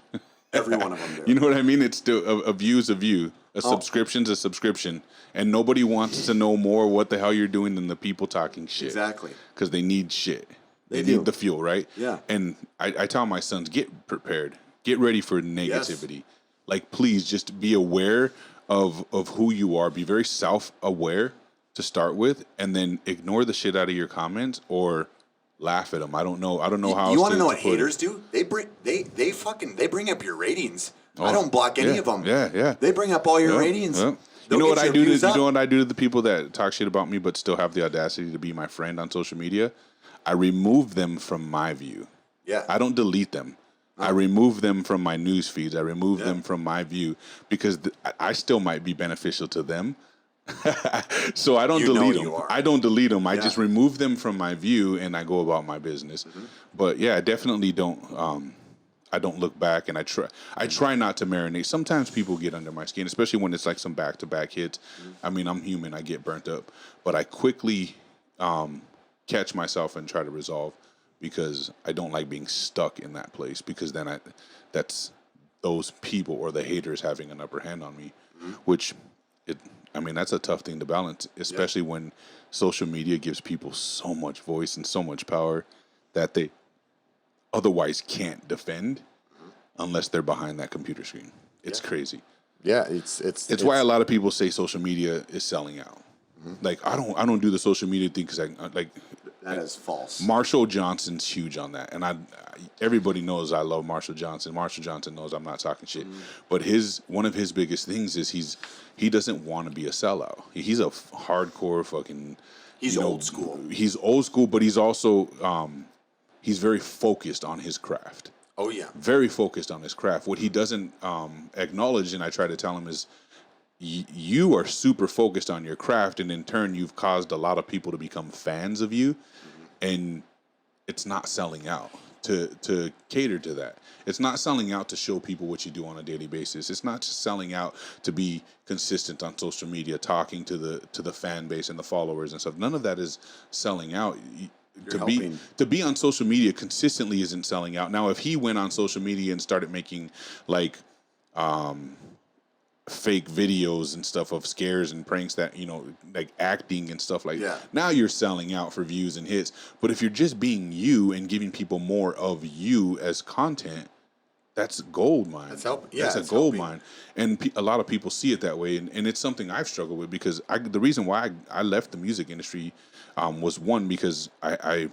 Every one of them do. You know what I mean? It's still a view's a view. A subscription's a subscription. And nobody wants to know more what the hell you're doing than the people talking shit. Exactly. Because they need shit. They do. need the fuel, right? Yeah. And I tell my sons, get prepared. Get ready for negativity. Yes. Like, please just be aware of who you are. Be very self-aware to start with, and then ignore the shit out of your comments or laugh at them. I don't know how. You want to know what haters do? They bring up your ratings. Oh, I don't block any of them. Yeah. They bring up all your ratings. Yeah. You know what I do? You know what I do to the people that talk shit about me but still have the audacity to be my friend on social media? I remove them from my view. Yeah. I don't delete them. I remove them from my news feeds. I remove them from my view because I still might be beneficial to them. So I don't delete them. I don't delete them. I just remove them from my view and I go about my business. But yeah, I definitely don't. I don't look back, and I try not to marinate. Sometimes people get under my skin, especially when it's like some back-to-back hits. I mean, I'm human. I get burnt up. But I quickly catch myself and try to resolve because I don't like being stuck in that place because then that's those people or the haters having an upper hand on me, which that's a tough thing to balance, especially when social media gives people so much voice and so much power that they otherwise can't defend unless they're behind that computer screen. It's crazy. Yeah, it's why a lot of people say social media is selling out. Like I don't do the social media thing because that is false. Marshall Johnson's huge on that, and everybody knows I love Marshall Johnson. Marshall Johnson knows I'm not talking shit, but one of his biggest things is he doesn't want to be a sellout. He's a hardcore fucking. He's old school. He's old school, but he's also he's very focused on his craft. Oh yeah, very focused on his craft. What he doesn't acknowledge, and I try to tell him, is you are super focused on your craft, and in turn, you've caused a lot of people to become fans of you, and it's not selling out to cater to that. It's not selling out to show people what you do on a daily basis. It's not just selling out to be consistent on social media, talking to the fan base and the followers and stuff. None of that is selling out. To be on social media consistently isn't selling out. Now, if he went on social media and started making like fake videos and stuff of scares and pranks that, like acting and stuff like that. Now you're selling out for views and hits. But if you're just being you and giving people more of you as content, that's gold mine. That's a gold mine. And a lot of people see it that way. And it's something I've struggled with because the reason why I left the music industry was one, because I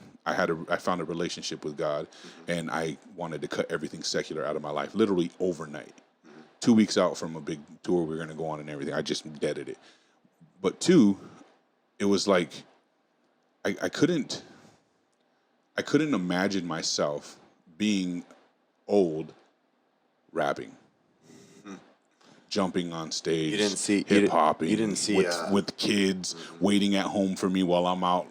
found a relationship with God and I wanted to cut everything secular out of my life, literally overnight. 2 weeks out from a big tour we were going to go on and everything, I just deaded it. But two, it was like I couldn't imagine myself being old rapping, jumping on stage, You didn't see hip hopping, You didn't see with kids waiting at home for me while I'm out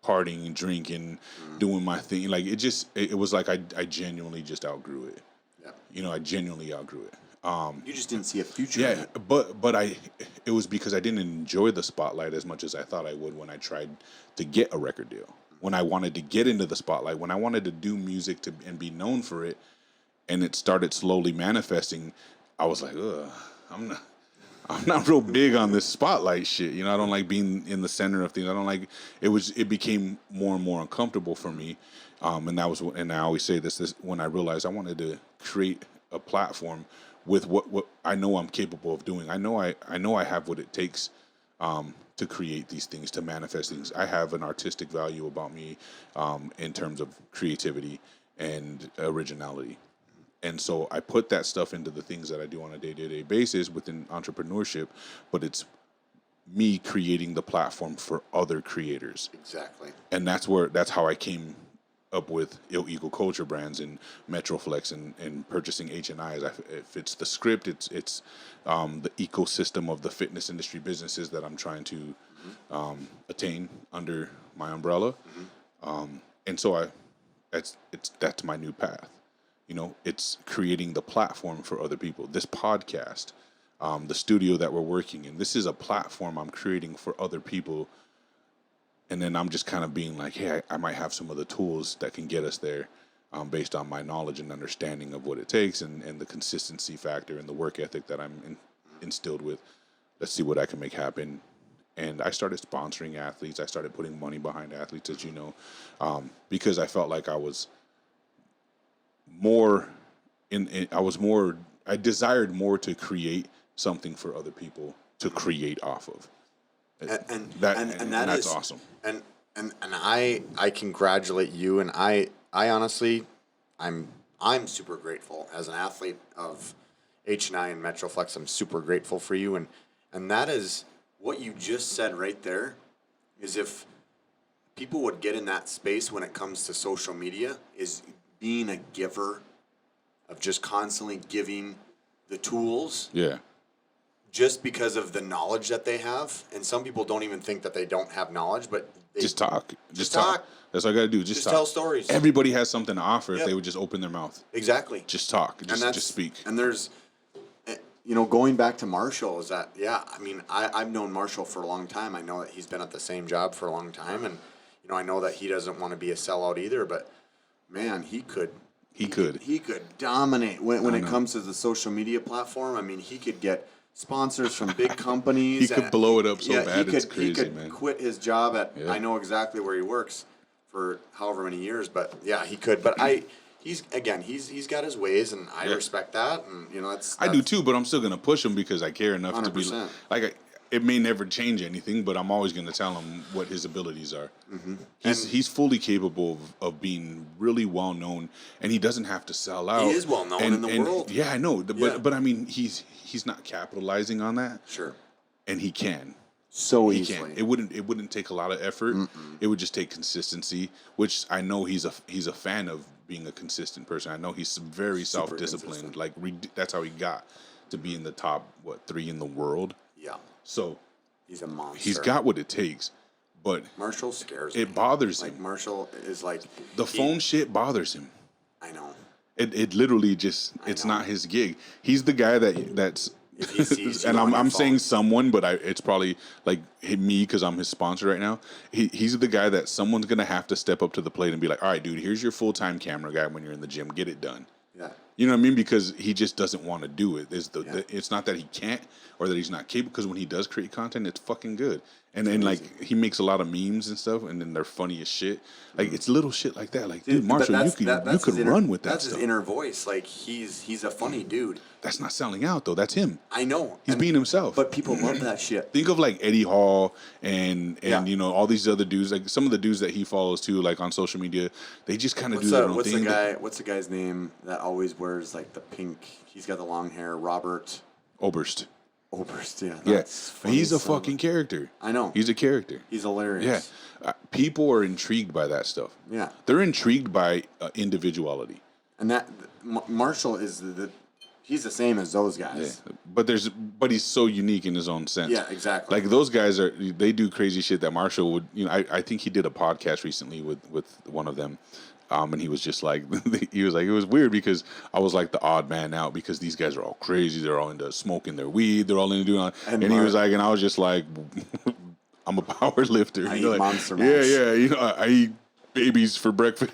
partying and drinking, doing my thing. Like it was like I genuinely just outgrew it. Yeah. You know, I genuinely outgrew it. You just didn't see a future. Yeah, in it. but it was because I didn't enjoy the spotlight as much as I thought I would when I tried to get a record deal. When I wanted to get into the spotlight, when I wanted to do music and be known for it, and it started slowly manifesting, I was like, ugh, I'm not real big on this spotlight shit. You know, I don't like being in the center of things. I don't like it became more and more uncomfortable for me. And I always say this when I realized I wanted to create a platform with what I know I'm capable of doing. I know I have what it takes to create these things, to manifest things. I have an artistic value about me in terms of creativity and originality. And so I put that stuff into the things that I do on a day-to-day basis within entrepreneurship, but it's me creating the platform for other creators. Exactly. And that's how I came up with Ill Eagle Culture Brands and Metroflex and purchasing H&Is. It fits the script. It's the ecosystem of the fitness industry businesses that I'm trying to attain under my umbrella. And so that's my new path. You know, it's creating the platform for other people. This podcast, the studio that we're working in, this is a platform I'm creating for other people. And then I'm just kind of being like, hey, I might have some of the tools that can get us there based on my knowledge and understanding of what it takes and the consistency factor and the work ethic that I'm instilled with. Let's see what I can make happen. And I started sponsoring athletes. I started putting money behind athletes, as you know, because I felt like I was I desired more to create something for other people to create off of. And that's awesome. And I congratulate you, and I honestly, I'm super grateful as an athlete of H&I and Metroflex. I'm super grateful for you, and that is what you just said right there. Is if people would get in that space when it comes to social media, is being a giver, of just constantly giving the tools. Yeah. Just because of the knowledge that they have. And some people don't even think that they don't have knowledge, but just talk. Just talk. That's all I got to do. Just talk. Tell stories. Everybody has something to offer if they would just open their mouth. Exactly. Just talk. Just speak. And there's, going back to Marshall, is that, I mean, I've known Marshall for a long time. I know that he's been at the same job for a long time. And, I know that he doesn't want to be a sellout either, but, man, he could dominate when it comes to the social media platform. I mean, he could get sponsors from big companies. He could blow it up so bad, it's crazy, he could man. Quit his job at, I know exactly where he works for however many years, but yeah, he could. But he's got his ways, and I respect that, and that's I do too, but I'm still gonna push him because I care enough 100%. To be like. It may never change anything, but I'm always going to tell him what his abilities are. Mm-hmm. He's fully capable of being really well known, and he doesn't have to sell out. He is well known in the world. Yeah, I know, but I mean, he's not capitalizing on that. Sure, and he can. So easily. It wouldn't take a lot of effort. Mm-mm. It would just take consistency, which I know he's a fan of being a consistent person. I know he's very self-disciplined. Like that's how he got to be in the top 3 in the world. Yeah. So he's a monster. He's got what it takes, but Marshall scares me. It bothers him. Marshall is like the phone shit bothers him. I know. It literally just it's not his gig. He's the guy that's if he sees and I'm saying someone, but it's probably like me because I'm his sponsor right now. He's the guy that someone's gonna have to step up to the plate and be like, all right, dude, here's your full-time camera guy when you're in the gym. Get it done. Yeah. You know what I mean? Because he just doesn't want to do it. It's not that he can't or that he's not capable. Because when he does create content, it's fucking good. And then like he makes a lot of memes and stuff, and then they're funny as shit. Like it's little shit like that. Like, dude, Marshall, you could run with that that's stuff. His inner voice. Like he's a funny dude. That's not selling out though. That's him. I know. He's being himself. But people love that shit. Think of like Eddie Hall and all these other dudes. Like some of the dudes that he follows too, like on social media, they just kind of do their own thing. What's the guy's name that always wears like the pink? He's got the long hair. Robert Oberst. Oberst, yeah. Yeah, That's funny he's a son of fucking character. I know. He's a character. He's hilarious. Yeah, people are intrigued by that stuff. Yeah. They're intrigued by individuality. And that Marshall is he's the same as those guys. Yeah. But he's so unique in his own sense. Yeah, exactly. Like those guys they do crazy shit that Marshall would, I think he did a podcast recently with one of them. And he was just like, he was like, it was weird because I was like the odd man out because these guys are all crazy. They're all into smoking their weed. They're all into doing, and he was like, and I was just like, I'm a power lifter. I eat like, Monster Mash. Yeah. I eat babies for breakfast.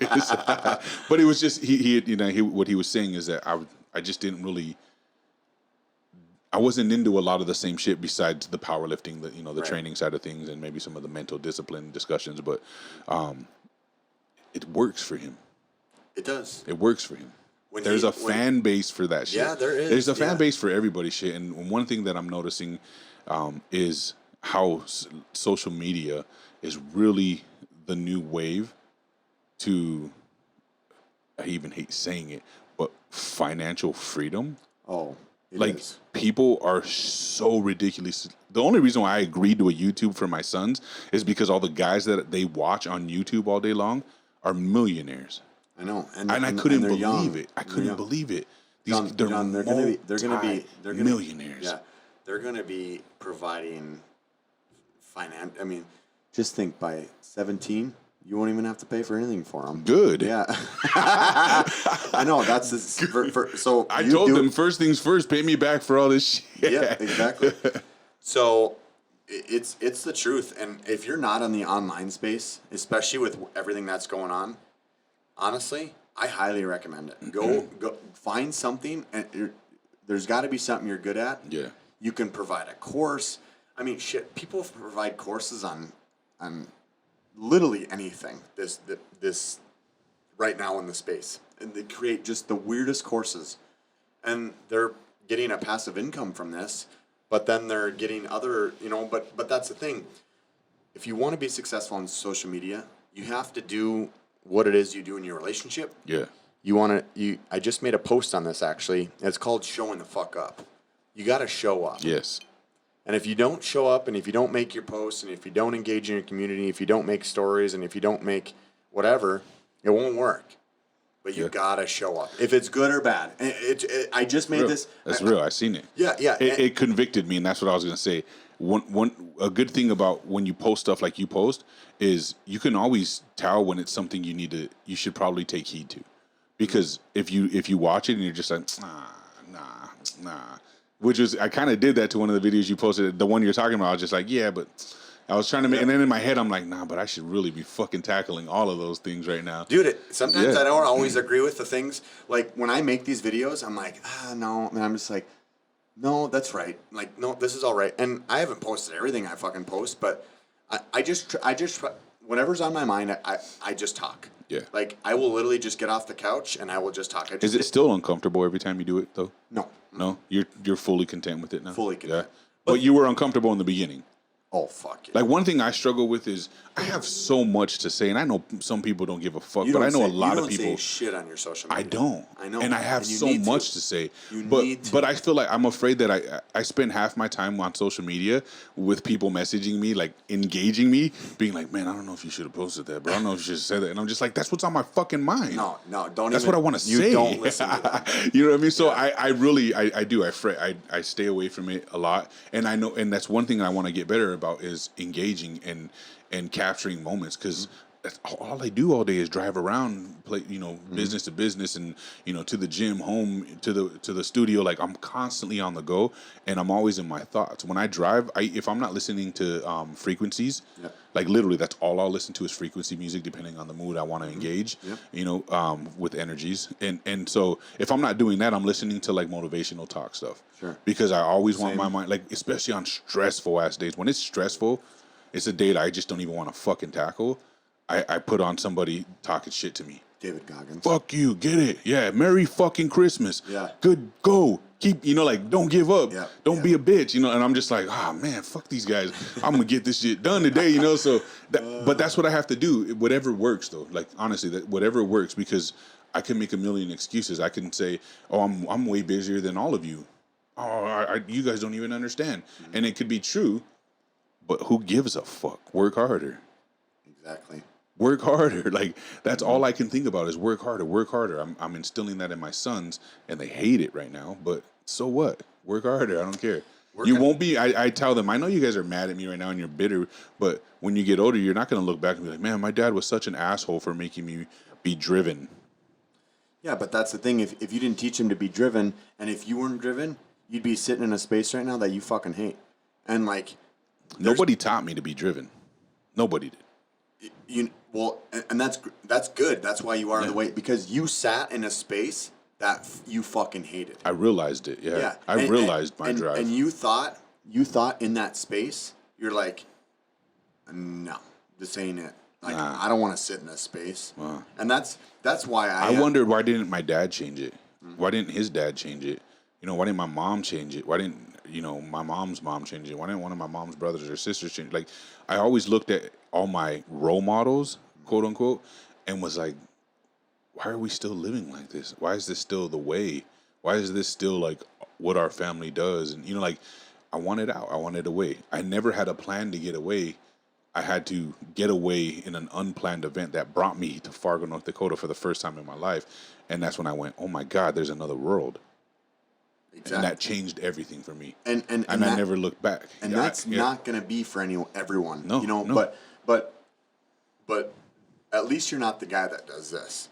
But it was just, what he was saying is that I just didn't really, I wasn't into a lot of the same shit besides the powerlifting, the Right. training side of things and maybe some of the mental discipline discussions. But, it works for him. It does. It works for him. There's a fan base for that shit. Yeah, there is. There's a fan base for everybody shit. And one thing that I'm noticing is how social media is really the new wave to, I even hate saying it, but financial freedom. Oh, it Like is. people are so ridiculous. The only reason why I agreed to a YouTube for my sons is because all the guys that they watch on YouTube all day long are millionaires. I know, And I couldn't they're believe young. it. I They're couldn't young. believe it. John, they're gonna be millionaires. Yeah, they're gonna be providing finance. I mean, just think by 17, you won't even have to pay for anything for them. Good. Yeah, I know. That's so. I told them first things first. Pay me back for all this shit. Yeah, exactly. So it's the truth, and if you're not in the online space, especially with everything that's going on, honestly, I highly recommend it. Go find something, and there's got to be something you're good at. Yeah. You can provide a course. I mean, shit, people provide courses on literally anything. This right now in the space, and they create just the weirdest courses, and they're getting a passive income from this. But then they're getting other, but that's the thing. If you want to be successful on social media, you have to do what it is you do in your relationship. Yeah. I just made a post on this actually. It's called showing the fuck up. You got to show up. Yes. And if you don't show up, and if you don't make your posts, and if you don't engage in your community, if you don't make stories, and if you don't make whatever, it won't work. But you gotta show up, if it's good or bad. I just made this. That's real. I seen it. Yeah. It convicted me, and that's what I was gonna say. A good thing about when you post stuff like you post is you can always tell when it's something you should probably take heed to, because if you watch it and you're just like nah, which was, I kind of did that to one of the videos you posted. The one you're talking about, I was just like, yeah, but I was trying to make, and then in my head I'm like, nah, but I should really be fucking tackling all of those things right now, dude. Sometimes I don't always agree with the things. Like when I make these videos, I'm like, no, and I'm just like, no, that's right. Like, no, this is all right. And I haven't posted everything I fucking post, but I just whatever's on my mind, I just talk. Yeah. Like I will literally just get off the couch and I will just talk. Is it still uncomfortable every time you do it though? No, You're fully content with it now. Fully content. Yeah. But you were uncomfortable in the beginning. Oh, fuck it. Like, one thing I struggle with is I have so much to say, and I know some people don't give a fuck, You but don't I know say- a lot you of don't people. say shit on your social media. I don't. I know. And I have And you so need to. much to say. You but need to. but I feel like I'm afraid that I spend half my time on social media with people messaging me, like engaging me, being like, man, I don't know if you should have posted that, but I don't know if you should have said that. And I'm just like, that's what's on my fucking mind. No, don't. That's even, what I want to you say. don't listen to that. You know what I mean? So I really do. I stay away from it a lot, and I know, and that's one thing I want to get better about is engaging and capturing moments, because that's all I do all day is drive around, play, business to business, and to the gym, home, to the studio. Like, I'm constantly on the go, and I'm always in my thoughts. When I drive, if I'm not listening to frequencies, like literally, that's all I'll listen to is frequency music, depending on the mood I want to engage. With energies, and so if I'm not doing that, I'm listening to like motivational talk stuff. Sure. Because I always want my mind, like, especially on stressful ass days. When it's stressful, it's a day that I just don't even want to fucking tackle. I put on somebody talking shit to me. David Goggins. Fuck you, get it. Yeah, Merry fucking Christmas. Yeah. Good, go. Keep, like, don't give up. Yeah. Don't be a bitch, and I'm just like, man, fuck these guys. I'm going to get this shit done today, so, but that's what I have to do. Whatever works, though. Like, honestly, whatever works, because I can make a million excuses. I can say, oh, I'm way busier than all of you. oh, you guys don't even understand. And it could be true, but who gives a fuck? Work harder. Exactly. Work harder. Like, that's all I can think about is work harder, work harder. I'm instilling that in my sons, and they hate it right now, but so what? Work harder. I don't care. Won't be, I tell them, I know you guys are mad at me right now and you're bitter, but when you get older, you're not going to look back and be like, man, my dad was such an asshole for making me be driven. Yeah, but that's the thing. If you didn't teach him to be driven, and if you weren't driven, you'd be sitting in a space right now that you fucking hate. And like, nobody taught me to be driven. Nobody did. And that's good. That's why you are the way, because you sat in a space that you fucking hated. I realized it. Yeah. I realized my drive. And you thought in that space, you're like, no, this ain't it. Like, I don't want to sit in this space. And that's why I wondered, why didn't my dad change it? Why didn't his dad change it? Why didn't my mom change it? Why didn't, my mom's mom change it? Why didn't one of my mom's brothers or sisters change it? Like, I always looked at all my role models, quote unquote, and was like, why are we still living like this? Why is this still the way? Why is this still like what our family does? And, like, I wanted out. I wanted away. I never had a plan to get away. I had to get away in an unplanned event that brought me to Fargo, North Dakota for the first time in my life. And that's when I went, oh my God, there's another world. Exactly. And that changed everything for me. And I never looked back. And that's not going to be for everyone. No, no. But at least you're not the guy that does this.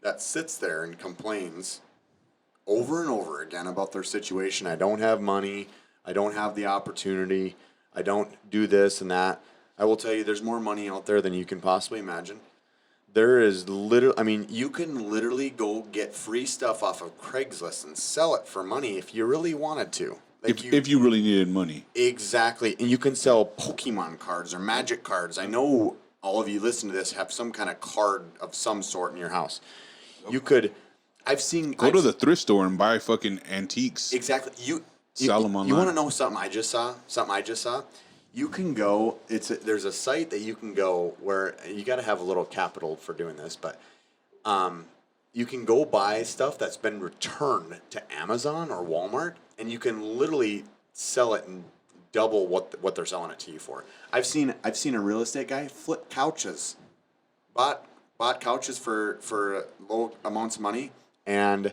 That sits there and complains over and over again about their situation. I don't have money. I don't have the opportunity. I don't do this and that. I will tell you, there's more money out there than you can possibly imagine. There is you can literally go get free stuff off of Craigslist and sell it for money if you really wanted to. Like if you really needed money. Exactly. And you can sell Pokemon cards or Magic cards. I know all of you listen to this have some kind of card of some sort in your house. You could, Go to the thrift store and buy fucking antiques. Exactly. Sell them online. You want to know something I just saw? You can go, there's a site that you can go where you got to have a little capital for doing this, but you can go buy stuff that's been returned to Amazon or Walmart, and you can literally sell it and double what they're selling it to you for. I've seen a real estate guy flip couches, bought couches for low amounts of money and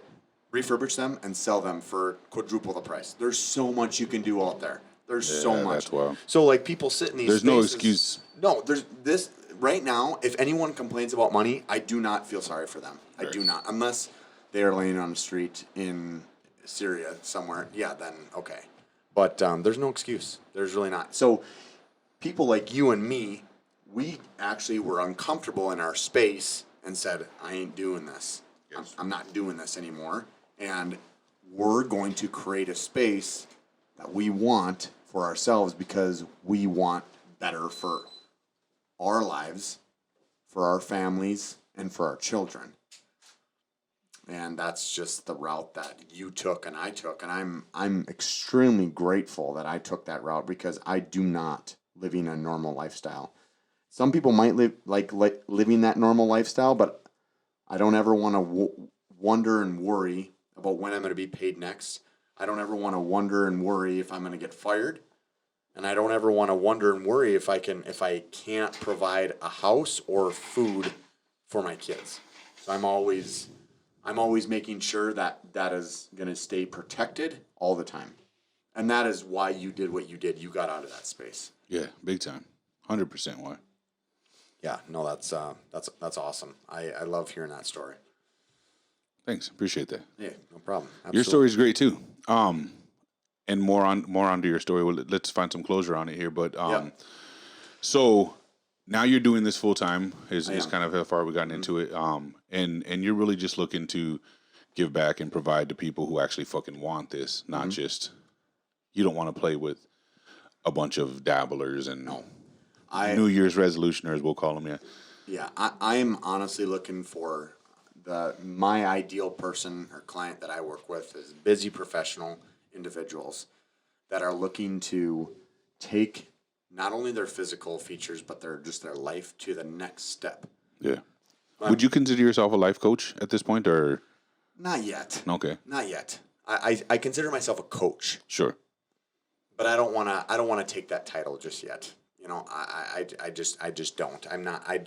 refurbish them and sell them for quadruple the price. There's so much you can do out there. There's so much. That's wild. So like people sit in these There's spaces, no excuse. No, there's this right now. If anyone complains about money, I do not feel sorry for them. Right. I do not, unless they are laying on the street in Syria somewhere. Yeah, then okay. But there's no excuse. There's really not. So people like you and me, we actually were uncomfortable in our space and said, I ain't doing this. Yes. I'm not doing this anymore. And we're going to create a space that we want for ourselves because we want better for our lives, for our families, and for our children. And that's just the route that you took and I took. And I'm extremely grateful that I took that route because I do not living a normal lifestyle. Some people might live like living that normal lifestyle, but I don't ever want to wonder and worry about when I'm going to be paid next. I don't ever want to wonder and worry if I'm going to get fired. And I don't ever want to wonder and worry if I can't provide a house or food for my kids. So I'm always making sure that is going to stay protected all the time. And that is why you did what you did. You got out of that space. Yeah, big time. 100% why. Yeah, no, that's awesome. I love hearing that story. Thanks, appreciate that. Yeah, no problem. Absolutely. Your story is great too. And more onto your story. Well, let's find some closure on it here. But So now you're doing this full time. Is kind of how far we've gotten into it. And you're really just looking to give back and provide to people who actually fucking want this, not just you don't want to play with a bunch of dabblers and New Year's resolutioners, we'll call them. Yeah, I'm honestly looking for my ideal person or client that I work with is busy professional individuals that are looking to take not only their physical features but their life to the next step. Yeah. Would you consider yourself a life coach at this point, or not yet? Okay. Not yet. I consider myself a coach, Sure. but I don't wanna take that title just yet. I just don't. I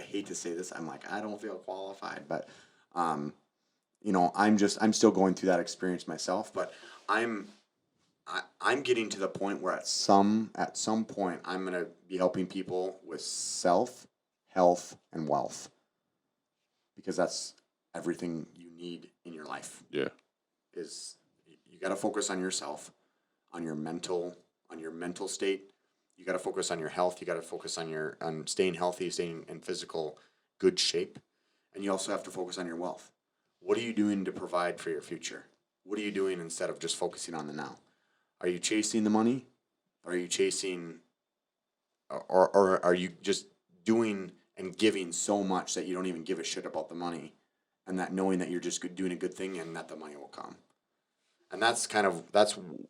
hate to say this. I'm like, I don't feel qualified, but um, I'm still going through that experience myself, but I'm I'm getting to the point where at some point I'm gonna be helping people with self, health, and wealth, because that's everything you need in your life. Yeah. Is you got to focus on yourself, on your mental state. You got to focus on your health. You got to focus on staying healthy, staying in physical good shape, and you also have to focus on your wealth. What are you doing to provide for your future? What are you doing instead of just focusing on the now? Are you chasing the money? Are you chasing, or are you just doing and giving so much that you don't even give a shit about the money, and that knowing that you're just doing a good thing and that the money will come? And that's when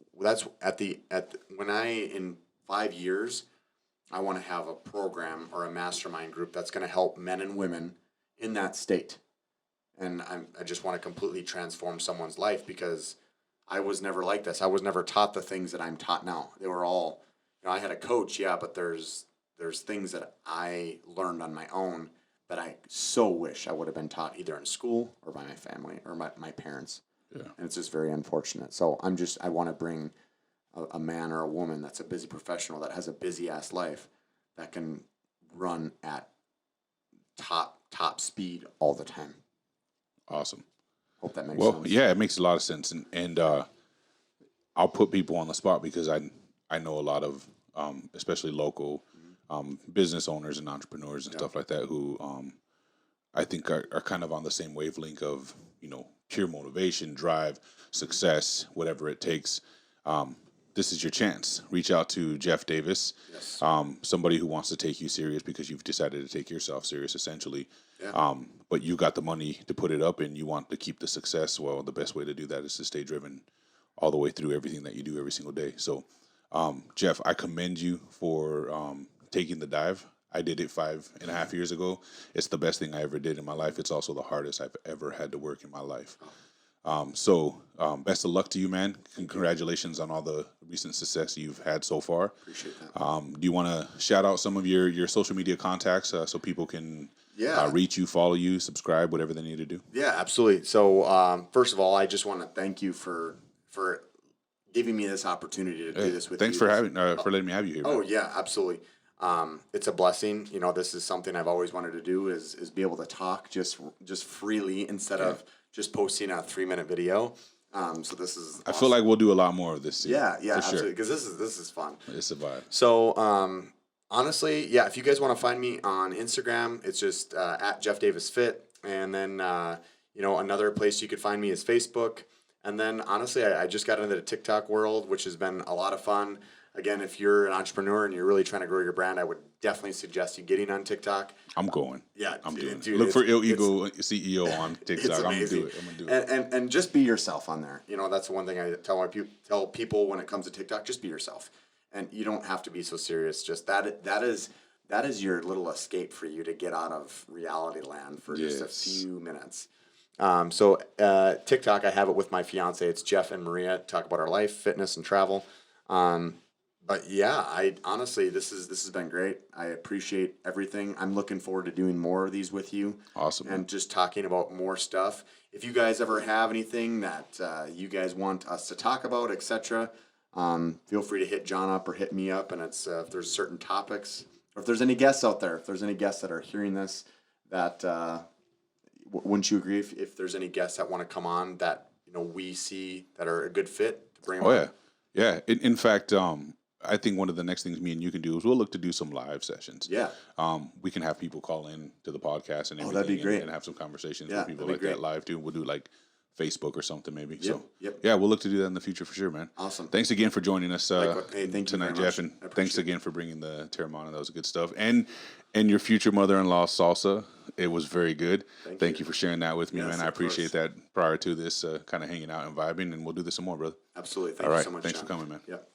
in 5 years I want to have a program or a mastermind group that's going to help men and women in that state. And I just want to completely transform someone's life, because I was never like this. I was never taught the things that I'm taught now. They were all, I had a coach, yeah, but there's things that I learned on my own that I so wish I would have been taught either in school or by my family or my parents. Yeah. And it's just very unfortunate. So I want to bring a man or a woman that's a busy professional that has a busy ass life that can run at top speed all the time. Awesome. Hope that makes Well, sense. yeah, it makes a lot of sense, and I'll put people on the spot because I know a lot of especially local business owners and entrepreneurs and stuff like that who I think are kind of on the same wavelength of pure motivation, drive, success, whatever it takes. This is your chance. Reach out to Jeff Davis, Yes. somebody who wants to take you serious because you've decided to take yourself serious, essentially. Yeah. But you got the money to put it up and you want to keep the success. Well, the best way to do that is to stay driven all the way through everything that you do every single day. So, Jeff, I commend you for taking the dive. I did it 5.5 years ago. It's the best thing I ever did in my life. It's also the hardest I've ever had to work in my life. So best of luck to you, man. Congratulations on all the recent success you've had so far. Appreciate that. Do you want to shout out some of your social media contacts so people can Yeah. reach you, follow you, subscribe, whatever they need to do? Yeah, absolutely. So first of all, I just want to thank you for giving me this opportunity to do this with Thanks you. for letting me have you here. Oh man. yeah, absolutely. It's a blessing. This is something I've always wanted to do is be able to talk just freely instead of just posting a 3-minute video. So this is I feel like we'll do a lot more of this soon. yeah, for absolutely, sure. because this is fun. It's a vibe. So honestly, yeah, if you guys want to find me on Instagram, it's just at Jeff Davis Fit, and then another place you could find me is Facebook. And then honestly, I just got into the TikTok world, which has been a lot of fun. Again, if you're an entrepreneur and you're really trying to grow your brand, I would definitely suggest you getting on TikTok. I'm going. Yeah, I'm doing it. dude, Look for Ill Ego CEO on TikTok. It's I'm gonna amazing. do it. I'm gonna do it. And just be yourself on there. That's the one thing I tell people when it comes to TikTok. Just be yourself, and you don't have to be so serious. Just that is your little escape for you to get out of reality land for just a few minutes. So TikTok, I have it with my fiance. It's Jeff and Maria. Talk about our life, fitness, and travel. But yeah, I honestly, this has been great. I appreciate everything. I'm looking forward to doing more of these with you. Awesome. And just talking about more stuff. If you guys ever have anything that you guys want us to talk about, etc., feel free to hit John up or hit me up. And it's if there's certain topics, or if there's any guests out there, if there's any guests that are hearing this, that wouldn't you agree if there's any guests that want to come on that we see that are a good fit to bring them on? Oh yeah. In fact, I think one of the next things me and you can do is we'll look to do some live sessions. Yeah. We can have people call in to the podcast and everything. That'd be great. And have some conversations Yeah, with people that'd like be that great. live too. We'll do like Facebook or something maybe. Yep, So yep. yeah, we'll look to do that in the future for sure, man. Awesome. Thanks again for joining us Hey, thank you tonight, very Jeff, much. and I appreciate thanks it. again for bringing the Terramana. That was good stuff. And your future mother-in-law salsa, it was very good. Thank you for sharing that with me, Yes, man. I of course. appreciate that. Prior to this, kind of hanging out and vibing, and we'll do this some more, brother. Absolutely. Thank All you right, so much, thanks John. for coming, man. Yep.